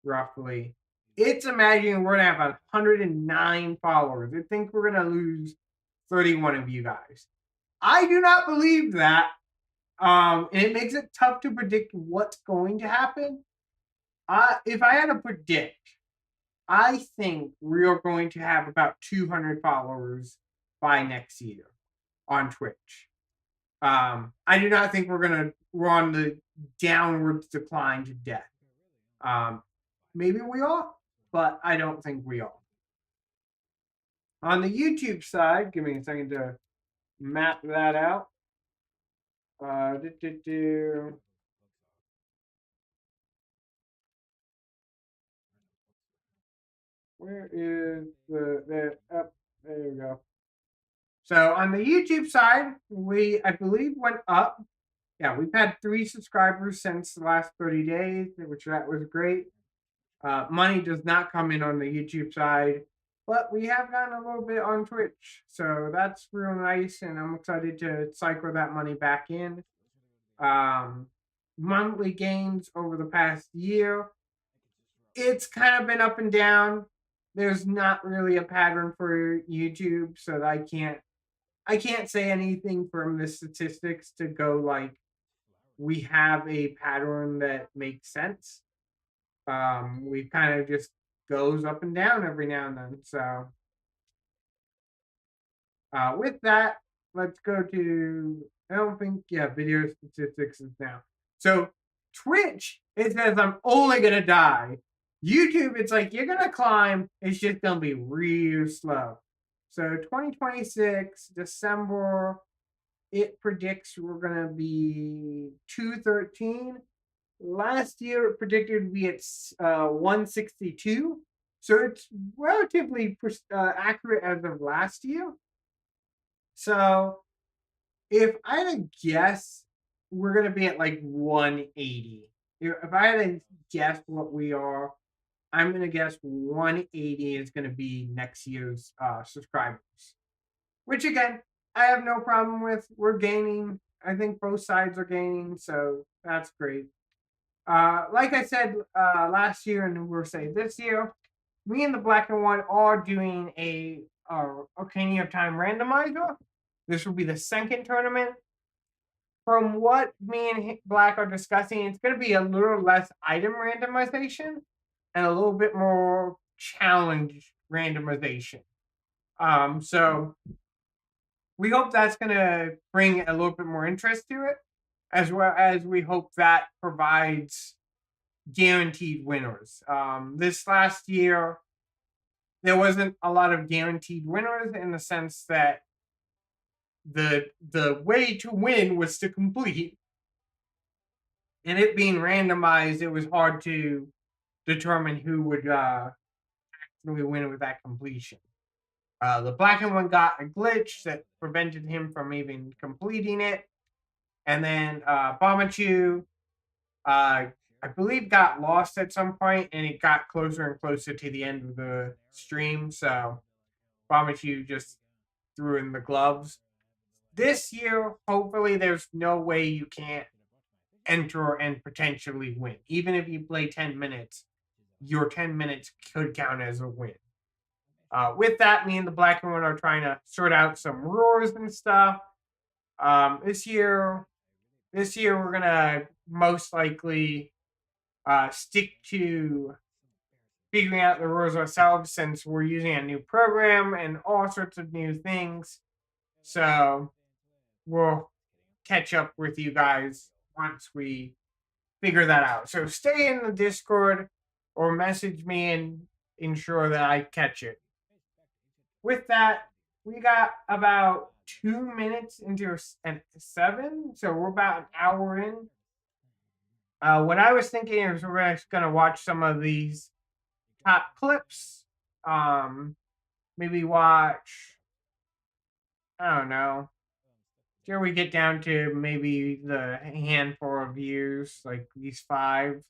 S1: roughly, it's imagining we're gonna have 109 followers. I think we're gonna lose 31 of you guys. I do not believe that. And it makes it tough to predict what's going to happen. If I had to predict, I think we are going to have about 200 followers by next year on Twitch. I do not think we're on the downwards decline to death. Maybe we are, but I don't think we are. On the YouTube side, give me a second to map that out. Where is up? There you go. So on the YouTube side, I believe went up. Yeah, we've had 3 subscribers since the last 30 days, which that was great. Money does not come in on the YouTube side, but we have gotten a little bit on Twitch. So that's real nice, and I'm excited to cycle that money back in. Monthly gains over the past year, it's kind of been up and down. There's not really a pattern for YouTube, so I can't say anything from the statistics to go like we have a pattern that makes sense. We kind of just goes up and down every now and then. So With that, let's go to, I don't think, yeah, video statistics is now. So Twitch, it says I'm only going to die. YouTube, it's like you're going to climb. It's just going to be real slow. So 2026, December, it predicts we're going to be 213. Last year, it predicted to be at 162. So it's relatively accurate as of last year. So if I had to guess, we're gonna be at like 180. If I had to guess what we are, I'm gonna guess 180 is gonna be next year's subscribers. Which again, I have no problem with. We're gaining. I think both sides are gaining, so that's great. Like I said last year, and we're saying this year, me and the Black and White are doing a Arcania of Time randomizer. This will be the second tournament. From what me and Black are discussing, it's going to be a little less item randomization and a little bit more challenge randomization. So we hope that's going to bring a little bit more interest to it, as well as we hope that provides guaranteed winners. This last year, there wasn't a lot of guaranteed winners in the sense that the way to win was to complete, and it being randomized, it was hard to determine who would actually win with that completion. The Black and One got a glitch that prevented him from even completing it, and then Bamachu, I believe, got lost at some point, and it got closer and closer to the end of the stream. So Bamachu just threw in the gloves. This year, hopefully, there's no way you can't enter and potentially win. Even if you play 10 minutes, your 10 minutes could count as a win. With that, me and the Black and One are trying to sort out some roars and stuff. This year we're gonna most likely stick to figuring out the rules ourselves, since we're using a new program and all sorts of new things. So we'll catch up with you guys once we figure that out. So stay in the Discord or message me and ensure that I catch it. With that, we got about 2 minutes into 7, so we're about an hour in. What I was thinking is we're just going to watch some of these top clips. Maybe watch, I don't know, here we get down to maybe the handful of views, like these 5,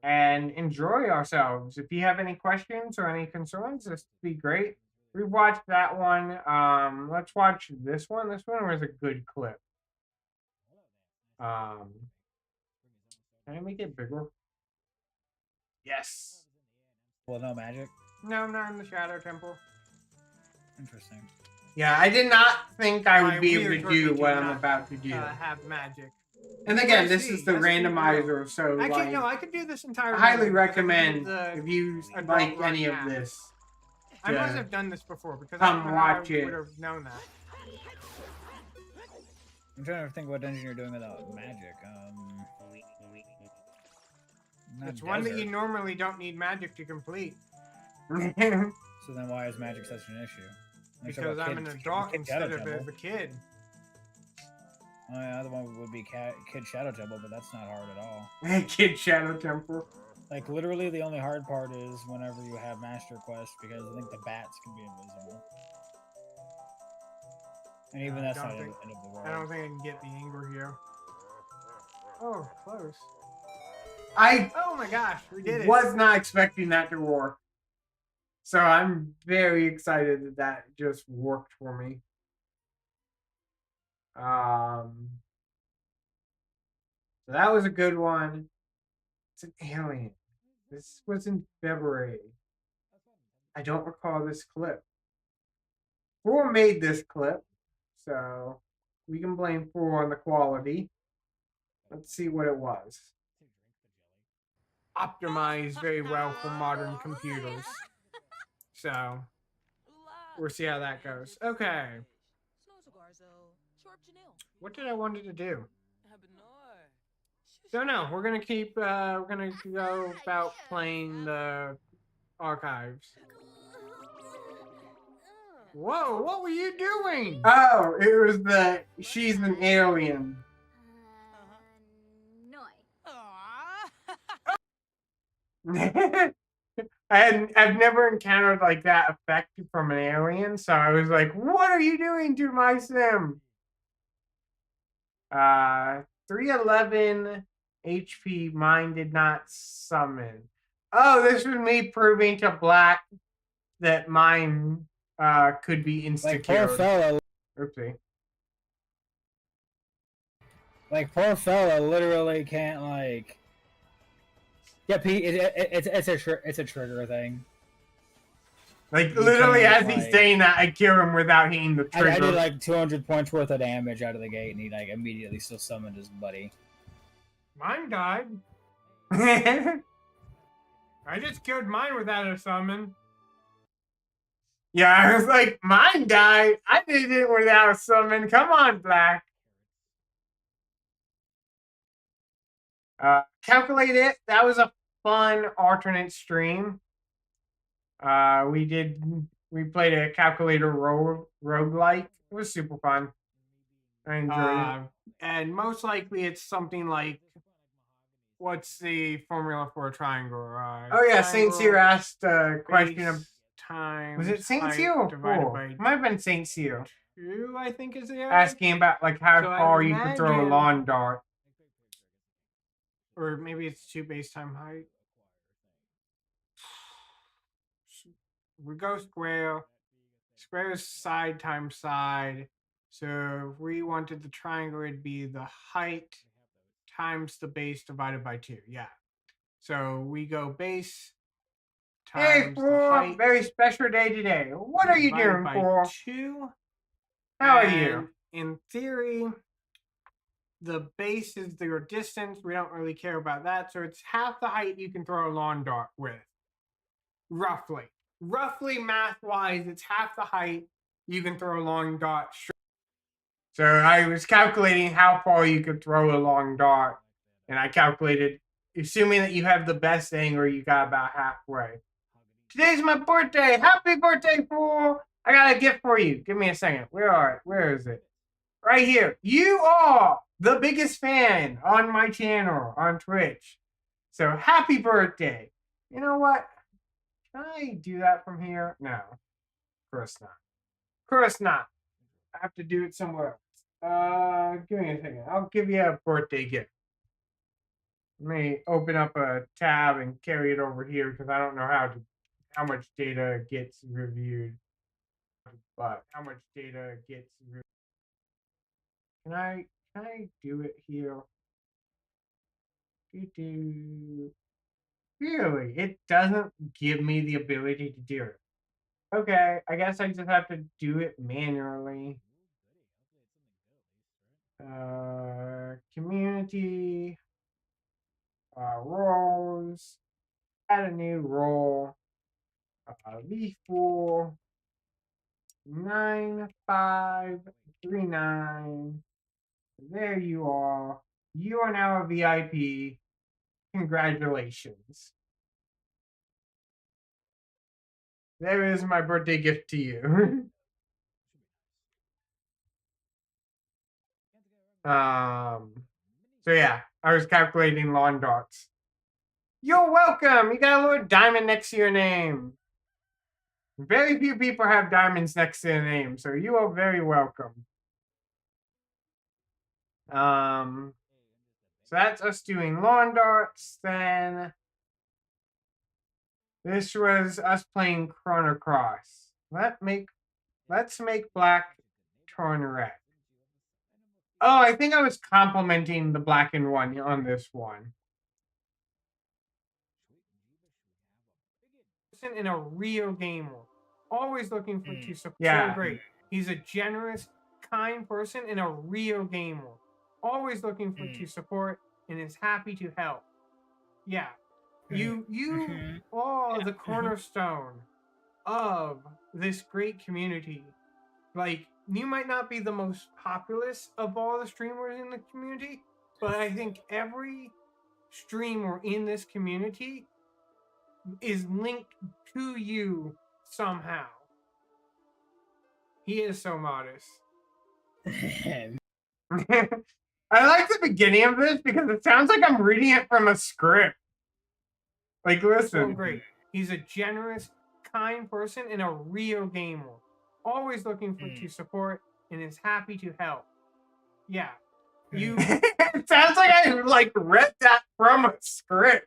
S1: and enjoy ourselves. If you have any questions or any concerns, this would be great. We watched that one. Let's watch this one. This one was a good clip. Can I make it bigger? Yes.
S3: Well, no magic.
S1: No, not in the Shadow Temple.
S3: Interesting.
S1: Yeah, I did not think I would be able to do
S2: weird
S1: what
S2: to
S1: I'm
S2: not,
S1: about to do.
S2: Have magic.
S1: And again,
S2: Let's
S1: this
S2: see.
S1: is the
S2: That's pretty
S1: randomizer, so
S2: Actually,
S1: like,
S2: no, I could do this entire.
S1: I highly
S2: run because I could do
S1: recommend
S2: the
S1: if you
S2: adult
S1: like
S2: run
S1: any of
S2: now.
S1: this.
S2: I must
S1: to
S2: have done this before because
S1: come
S2: I don't know
S1: watch
S2: how I
S1: it.
S2: would have known that.
S3: I'm trying to think what dungeon you're doing without magic. Not
S2: It's one that
S3: desert.
S2: you normally don't need magic to complete
S3: So then why is magic such an issue? Let's talk
S2: because
S3: about
S2: I'm an
S3: Kid
S2: adult instead
S3: Shadow
S2: of
S3: Temple.
S2: as a kid.
S3: Oh, yeah, the other one would be Kid Shadow Temple, but that's not hard at all.
S1: Kid Shadow Temple.
S3: Like, literally, the only hard part is whenever you have Master Quest, because I think the bats can be invisible. And even that's
S2: don't
S3: not the
S2: think-
S3: end of the world.
S2: I don't think I can get the anger here. Oh, close.
S1: I
S2: Oh my gosh, we did it.
S1: was not expecting that to work. So I'm very excited that that just worked for me. So that was a good one. It's an alien. This was in February. I don't recall this clip. Four made this clip, so we can blame Four on the quality. Let's see what it was.
S2: Optimized very well for modern computers. So we'll see how that goes. Okay. What did I wanted to do? Don't know. We're gonna keep. We're gonna go about playing the archives. Whoa! What were you doing?
S1: Oh, it was the she's an alien. I've never encountered like that effect from an alien, so I was like, "What are you doing to my sim?" 311 HP. Mine did not summon. Oh, this was me proving to Black that mine could be
S3: Like poor
S1: insta-killed.
S3: fella.
S1: Oopsie.
S3: Like poor fella literally can't like. Yep, it's a trigger thing.
S1: Like
S3: You
S1: literally,
S3: can't,
S1: as he's
S3: like-
S1: saying that, I kill him without hitting the
S3: I
S1: trigger.
S3: did like 200 points worth of damage out of the gate, and he like immediately still summoned his buddy.
S2: Mine died. I just killed mine without a summon.
S1: Yeah, I was like, mine died. I did it without a summon. Come on, Black. Calculate it. That was a fun alternate stream. We played a calculator roguelike. It was super fun. I enjoyed it.
S2: And most likely it's something like, what's the formula for a triangle?
S1: Oh yeah, Saint Cyr asked a question of
S2: times
S1: was it Saint
S2: height
S1: Cyr or
S2: divided
S1: Fool?
S2: by
S1: It might have been Saint Cyr.
S2: 2, I think is the error.
S1: Asking about like how
S2: So I
S1: far you could throw a
S2: imagine-
S1: lawn dart.
S2: Or maybe it's 2 base time height. We go square. Square is side times side. So if we wanted the triangle, it'd be the height times the base divided by 2. Yeah. So we go base
S1: Hey,
S2: times the
S1: Fool!
S2: height.
S1: Very special day today. What are you
S2: divided
S1: doing,
S2: by
S1: Fool?
S2: 2.
S1: How are
S2: And
S1: you?
S2: in theory, the base is your distance. We don't really care about that. So it's half the height you can throw a lawn dart with. Roughly. Roughly math-wise, it's half the height you can throw a lawn dart.
S1: So I was calculating how far you could throw a long dart, and I calculated, assuming that you have the best angle, you got about halfway. Today's my birthday. Happy birthday, Fool! I got a gift for you. Give me a second. Where is it? Right here. You are the biggest fan on my channel on Twitch. So happy birthday. You know what? Can I do that from here? No. Of course not. Of course not. I have to do it somewhere else. Give me a second. I'll give you a birthday gift. Let me open up a tab and carry it over here because I don't know how much data gets reviewed. But how much data gets reviewed. Can I do it here? Really? It doesn't give me the ability to do it. Okay, I guess I just have to do it manually. Community. Roles. Add a new role. V4. 9539. There you are. You are now a VIP. Congratulations. There is my birthday gift to you. So yeah, I was calculating lawn darts. You're welcome. You got a little diamond next to your name. Very few people have diamonds next to their name, so you are very welcome. So that's us doing lawn darts. Then this was us playing Chrono Cross. Let's make Black turn red. Oh, I think I was complimenting the black and one on this one.
S2: In a real gamer, always looking for to support.
S1: Yeah.
S2: So great. He's a generous, kind person and a real gamer. Always looking for to support and is happy to help. Yeah. You are the cornerstone of this great community. Like, you might not be the most populous of all the streamers in the community, but I think every streamer in this community is linked to you somehow. He is so modest.
S1: I like the beginning of this because it sounds like I'm reading it from a script. Like, listen.
S2: So great. He's a generous, kind person and a real gamer. Always looking to support and is happy to help. Yeah. You.
S1: It sounds like I like read that from a script.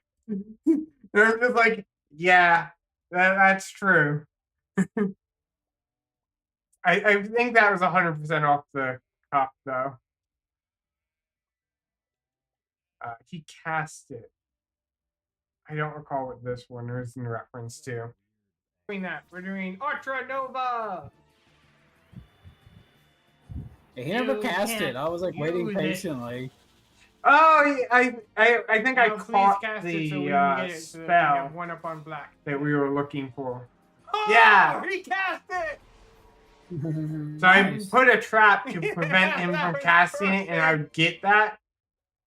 S1: They're just like, yeah, that's true. I think that was 100% off the cuff, though. He cast it. I don't recall what this one is in reference to.
S2: Doing that, we're doing Ultra Nova.
S3: He never
S2: You
S3: cast
S2: can't
S3: it. I was like waiting
S2: use it.
S3: patiently.
S1: Oh, I think I
S2: Now, please
S1: caught
S2: cast
S1: the
S2: it so we can get it so that we
S1: spell
S2: have one up on black.
S1: that we were looking for.
S2: Oh,
S1: Yeah.
S2: he cast it.
S1: So I
S3: Nice.
S1: put a trap to prevent him
S2: That
S1: from
S2: was
S1: casting it, and I
S2: perfect.
S1: would get that.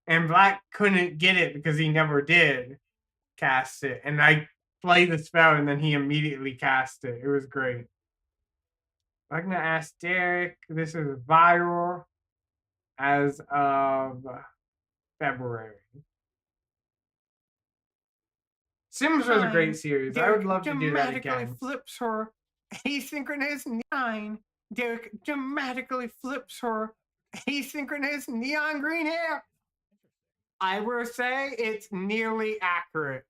S1: And Black couldn't get it because he never did cast it. And I played the spell, and then he immediately cast it. It was great. I'm gonna ask Derek. This is viral as of February. Sims was a great series. I would love to do that
S2: dramatically
S1: again.
S2: flips her asynchronous 9. Derek dramatically flips her asynchronous neon green hair. I will say it's nearly accurate.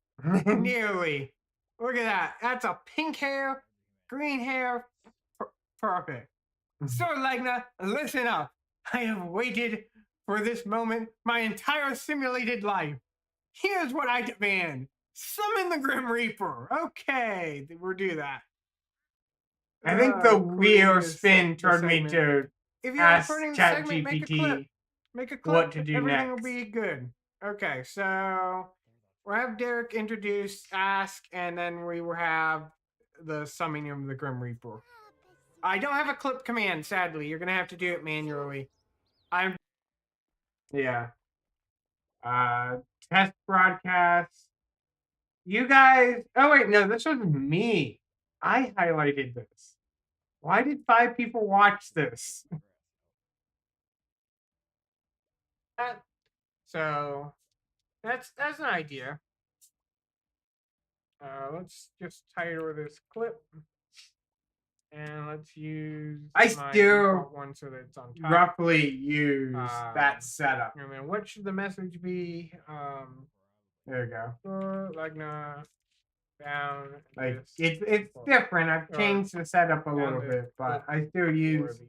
S2: Nearly. Look at that. That's a pink hair, green hair. Perfect. Sirlegna, listen up. I have waited for this moment my entire simulated life. Here's what I demand. Summon the Grim Reaper. Okay, we'll do that.
S1: I think the wheel
S2: Cornelius
S1: spin
S2: set the
S1: turned me
S2: segment.
S1: to
S2: If you're
S1: ask
S2: recording the segment, make a clip.
S1: ChatGPT
S2: Make a clip.
S1: what to do
S2: Everything
S1: next.
S2: will be good. Okay, so we'll have Derek introduce, ask, and then we will have the summoning of the Grim Reaper. I don't have a clip command, sadly. You're gonna have to do it manually.
S1: Yeah. Test broadcast. You guys. Oh, wait, no, this was me. I highlighted this. Why did 5 people watch this?
S2: So that's an idea. Let's just title this clip. And let's use
S1: I
S2: my
S1: still
S2: default one so that it's on top.
S1: roughly use that setup.
S2: And then what should the message be?
S1: There you go.
S2: Sirlegna down.
S1: Like
S2: this
S1: it's different. I've
S2: or
S1: changed the setup a
S2: down
S1: little
S2: this
S1: bit, but
S2: clip
S1: I still use
S2: worthy.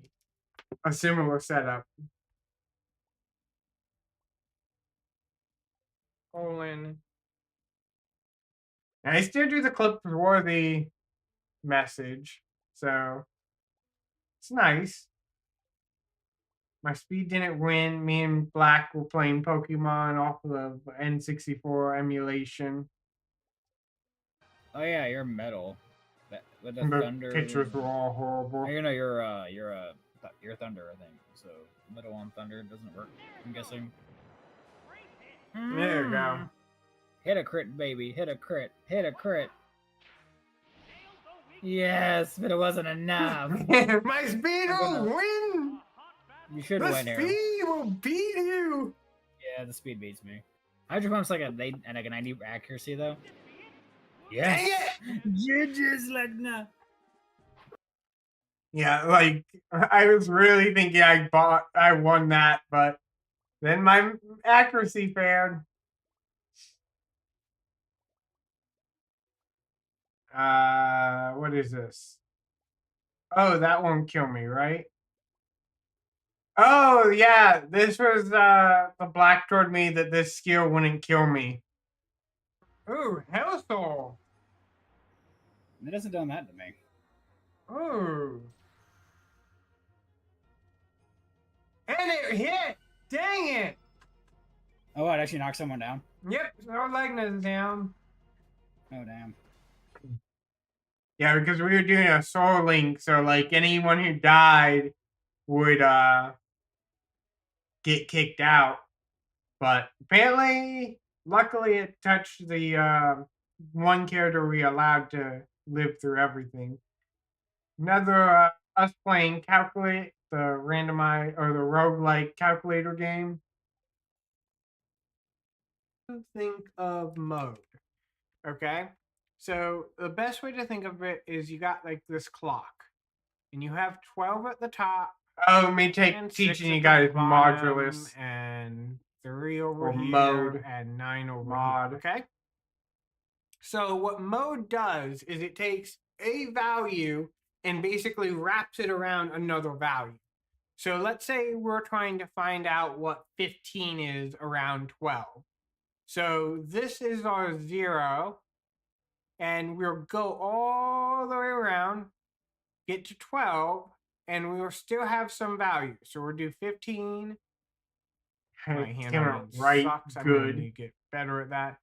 S1: a similar setup.
S2: Colon.
S1: And I still do the clip worthy message, so it's nice. My speed didn't win. Me and Black were playing Pokemon off of N64 emulation.
S3: Oh yeah, you're metal. With the
S1: The
S3: thunder.
S1: pictures were all horrible.
S3: Oh, you know you're thunder, I think. So metal on thunder doesn't work. I'm guessing.
S1: There you go.
S3: Hit a crit, baby. Hit a crit. Hit a crit. Yes, but it wasn't enough.
S2: My speed will win.
S3: You should
S2: The
S3: win here.
S2: speed will beat you.
S3: Yeah, the speed beats me. Hydro Pump's like a 90 accuracy though.
S2: Dang
S3: Yes.
S2: it!
S3: You're just like nah.
S1: Yeah, like I was really thinking I won that, but then my accuracy failed. What is this? Oh, that won't kill me, right? Oh, yeah, this was the Black told me that this skill wouldn't kill me.
S2: Ooh, Hellsoul.
S3: It hasn't done that to me.
S2: Ooh. And it hit! Dang it!
S3: Oh, it actually knocked someone down.
S2: Yep, Sirlegna's down.
S3: Oh damn.
S1: Yeah, because we were doing a soul link, so like anyone who died would get kicked out. But apparently, luckily, it touched the one character we allowed to live through everything. Another us playing calculate the randomize or the roguelike calculator game. Think of mode. Okay, so the best way to think of it is you got like this clock, and you have 12 at the top. Oh, me teaching you guys modulus
S2: and 3 over
S1: or
S2: here
S1: mode
S2: and 9 over
S1: mod.
S2: here. Okay. So what mode does is it takes a value and basically wraps it around another value. So let's say we're trying to find out what 15 is around 12. So this is our 0, and we'll go all the way around, get to 12, and we will still have some value. So we'll do 15. My handwriting sucks. I'm going to get better at that.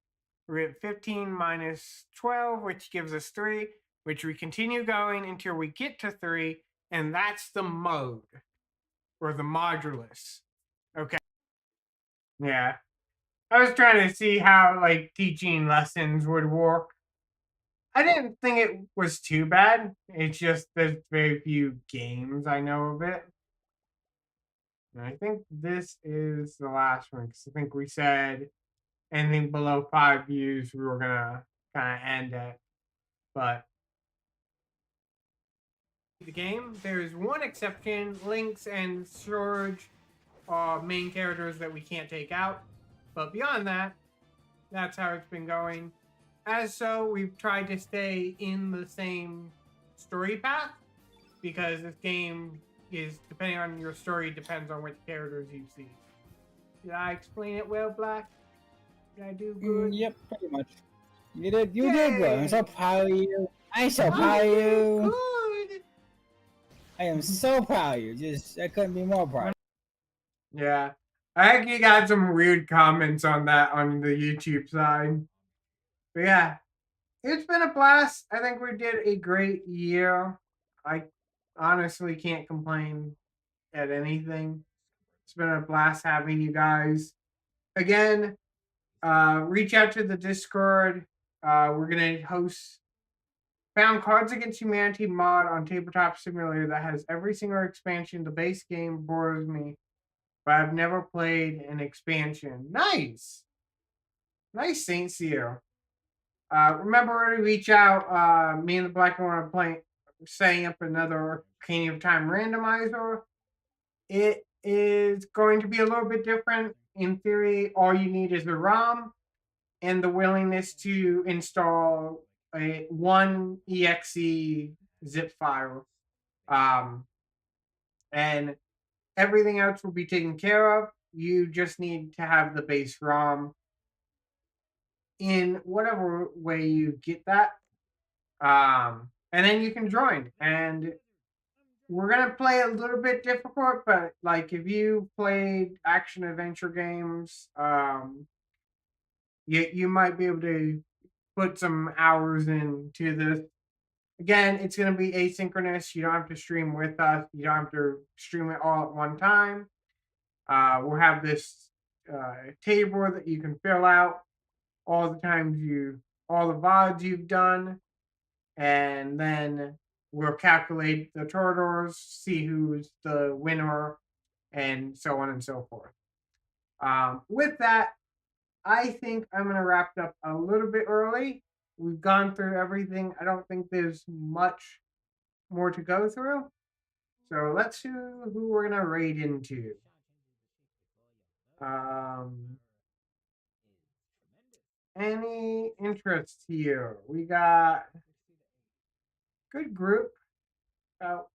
S2: We're at 15 minus 12, which gives us 3, which we continue going until we get to 3, and that's the mode, or the modulus. Okay.
S1: Yeah. I was trying to see how like teaching lessons would work. I didn't think it was too bad. It's just there's very few games I know of it. And I think this is the last one because I think we said anything below 5 views we were gonna kind of end it. But
S2: the game, there's one exception: links and storage are main characters that we can't take out. But beyond that, that's how it's been going. As so, we've tried to stay in the same story path because this game is, depending on your story, depends on which characters you see. Did I explain it well, Black? Did I do good?
S3: Yep, pretty much. You did good. I'm so proud of you. I'm so proud of you.
S2: Good.
S3: I am so proud of you. I couldn't be more proud.
S1: yeah, I actually got some weird comments on that on the YouTube side. But yeah, it's been a blast. I think we did a great year. I honestly can't complain at anything. It's been a blast having you guys. Again, reach out to the Discord. We're gonna host found Cards Against Humanity mod on Tabletop Simulator that has every single expansion. The base game bores me, but I've never played an expansion. Nice, Saint Seal. Remember to reach out. Me and the Black One are playing, setting up another Arcania of Time randomizer. It is going to be a little bit different. In theory, all you need is the ROM and the willingness to install one exe zip file. And everything else will be taken care of. You just need to have the base ROM in whatever way you get that. And then you can join. And we're gonna play a little bit difficult, but like if you played action adventure games, you might be able to put some hours into this. Again, it's gonna be asynchronous. You don't have to stream with us. You don't have to stream it all at one time. We'll have this table that you can fill out all the VODs you've done, and then we'll calculate the totals, see who's the winner, and so on and so forth. With that, I think I'm going to wrap it up a little bit early. We've gone through everything. I don't think there's much more to go through. So let's see who we're going to raid into. Any interest here? We got good group, about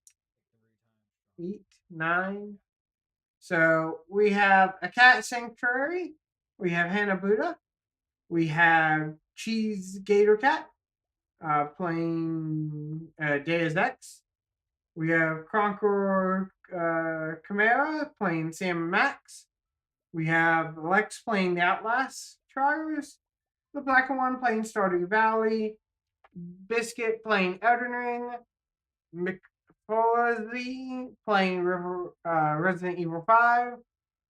S1: 8, 9. So we have a cat sanctuary. We have Hannah Buddha. We have Cheese Gator Cat playing Deus Ex. We have Conqueror Chimera playing Sam and Max. We have Lex playing the Outlast Trials. The Black One playing Stardew Valley. Biscuit playing Elden Ring, McFoley playing Resident Evil 5,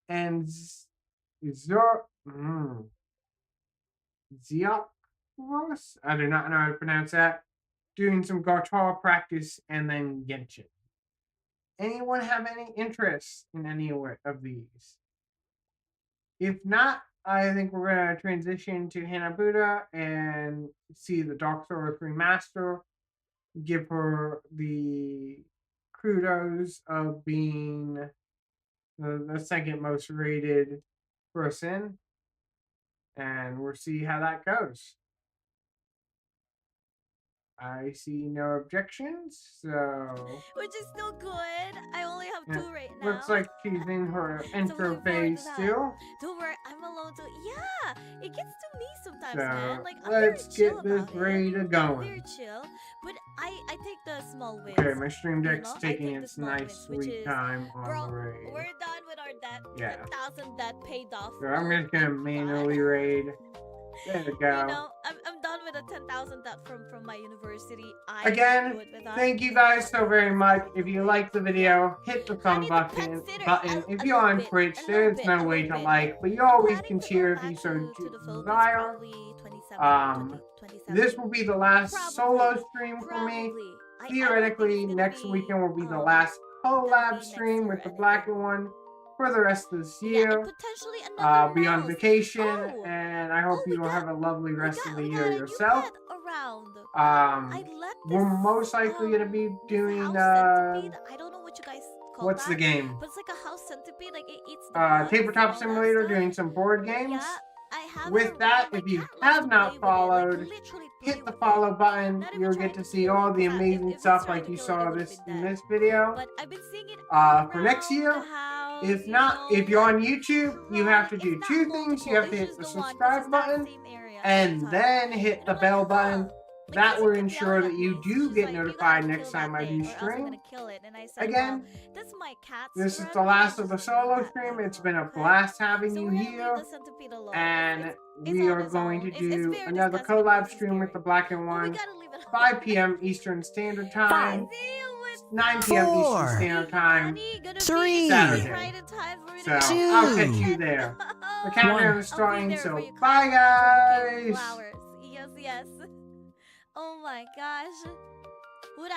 S1: and Zor Ziakros, I do not know how to pronounce that, doing some guitar practice, and then Genshin. Anyone have any interest in any of these? If not, I think we're going to transition to Hanabuda and see the Dark Souls Remaster, give her the kudos of being the second most rated person, and we'll see how that goes. I see no objections, so
S5: Which is still good. I only have
S1: yeah,
S5: 2 right now.
S1: looks like she's in her
S5: So
S1: intro
S5: looking forward
S1: phase
S5: to that.
S1: still.
S5: Don't worry, I'm alone too. Yeah, it gets to me sometimes,
S1: So
S5: man. Like I'm very
S1: let's
S5: chill
S1: get this
S5: about
S1: raid
S5: it. I'm
S1: going.
S5: very chill, but I take the small wins.
S1: Okay, my stream
S5: you
S1: deck's
S5: know, I
S1: taking
S5: take the
S1: its
S5: small
S1: nice
S5: wins, which
S1: sweet
S5: is,
S1: time on
S5: Bro,
S1: the raid.
S5: we're done with our debt.
S1: Yeah.
S5: 10,000 debt paid off.
S1: So I'm just gonna
S5: Thank
S1: manually
S5: God.
S1: raid. There we go.
S5: You know, I'm done with the 10,000 debt from my university.
S1: Again,
S5: good with that.
S1: thank you guys so very much. If you liked the video, hit the thumb button. If you're on Twitch, there's no way to like, but you always can cheer if you so desire. This will be the last solo stream for me. Theoretically, next weekend will be the last collab stream with the Black One for the rest of this year. I'll be on vacation, and I hope you will have a lovely rest of the year yourself. We're most likely going to be doing,
S5: I don't know what you guys call
S1: what's the
S5: that,
S1: game?
S5: but it's like a house centipede, like it eats the bugs and
S1: Tabletop
S5: all that
S1: Simulator,
S5: stuff.
S1: doing some board games.
S5: Yeah, I have it
S1: With that,
S5: around. My
S1: if you
S5: cat loves
S1: have
S5: to
S1: not
S5: play with it, like,
S1: followed,
S5: literally play
S1: hit the
S5: with
S1: follow
S5: it.
S1: button.
S5: Not even
S1: You'll
S5: trying
S1: get to
S5: to
S1: see
S5: kill
S1: all
S5: it.
S1: the
S5: If
S1: amazing
S5: it's
S1: stuff
S5: trying
S1: like
S5: to
S1: you
S5: kill it,
S1: saw
S5: it would've
S1: this
S5: been
S1: in
S5: dead.
S1: this video.
S5: But I've been seeing it
S1: For next
S5: around
S1: year,
S5: the house,
S1: if
S5: you
S1: not,
S5: know,
S1: if you're on
S5: like,
S1: YouTube, you have to do
S5: it's
S1: two
S5: not
S1: things. You
S5: multiple,
S1: have to
S5: it's
S1: hit
S5: just
S1: the
S5: the one, 'cause
S1: subscribe
S5: it's that
S1: button,
S5: same area all
S1: and
S5: the time.
S1: then hit
S5: And
S1: the
S5: I'm
S1: bell
S5: like,
S1: button.
S5: like,
S1: That
S5: Casey
S1: will
S5: kept
S1: ensure
S5: yelling
S1: that
S5: at
S1: you
S5: me.
S1: do
S5: She's
S1: get
S5: like, "You
S1: notified
S5: gotta
S1: next
S5: kill that
S1: time I
S5: thing,
S1: do
S5: or else I'm
S1: stream.
S5: gonna kill it." And I said,
S1: Again,
S5: that's my cat's
S1: this is
S5: friend.
S1: the last of the
S5: Just leave
S1: solo
S5: that
S1: stream.
S5: thing
S1: It's
S5: alone,
S1: been a
S5: okay?
S1: blast having
S5: So
S1: you
S5: we're gonna leave
S1: here.
S5: the centipede alone.
S1: And
S5: It's
S1: we
S5: on
S1: are
S5: its
S1: going
S5: own.
S1: to
S5: It's
S1: do
S5: very
S1: another
S5: disgusting and
S1: collab
S5: crazy
S1: stream with
S5: scary.
S1: the Black and
S5: But we
S1: One,
S5: gotta leave it
S1: 5 p.m. Eastern Standard Time,
S5: See you with
S1: 9 p.m. Eastern
S6: 4,
S1: Standard Time,
S5: gonna
S6: 3,
S1: Saturday.
S5: right in time for me
S1: So
S5: to
S1: I'll catch
S6: 2,
S1: you there. The
S5: I'll
S1: countdown
S6: One.
S1: is
S5: be
S1: starting,
S5: there for
S1: so
S5: you,
S1: bye
S5: Kyle.
S1: guys!
S5: Flowers. Yes, yes. Oh my gosh. Would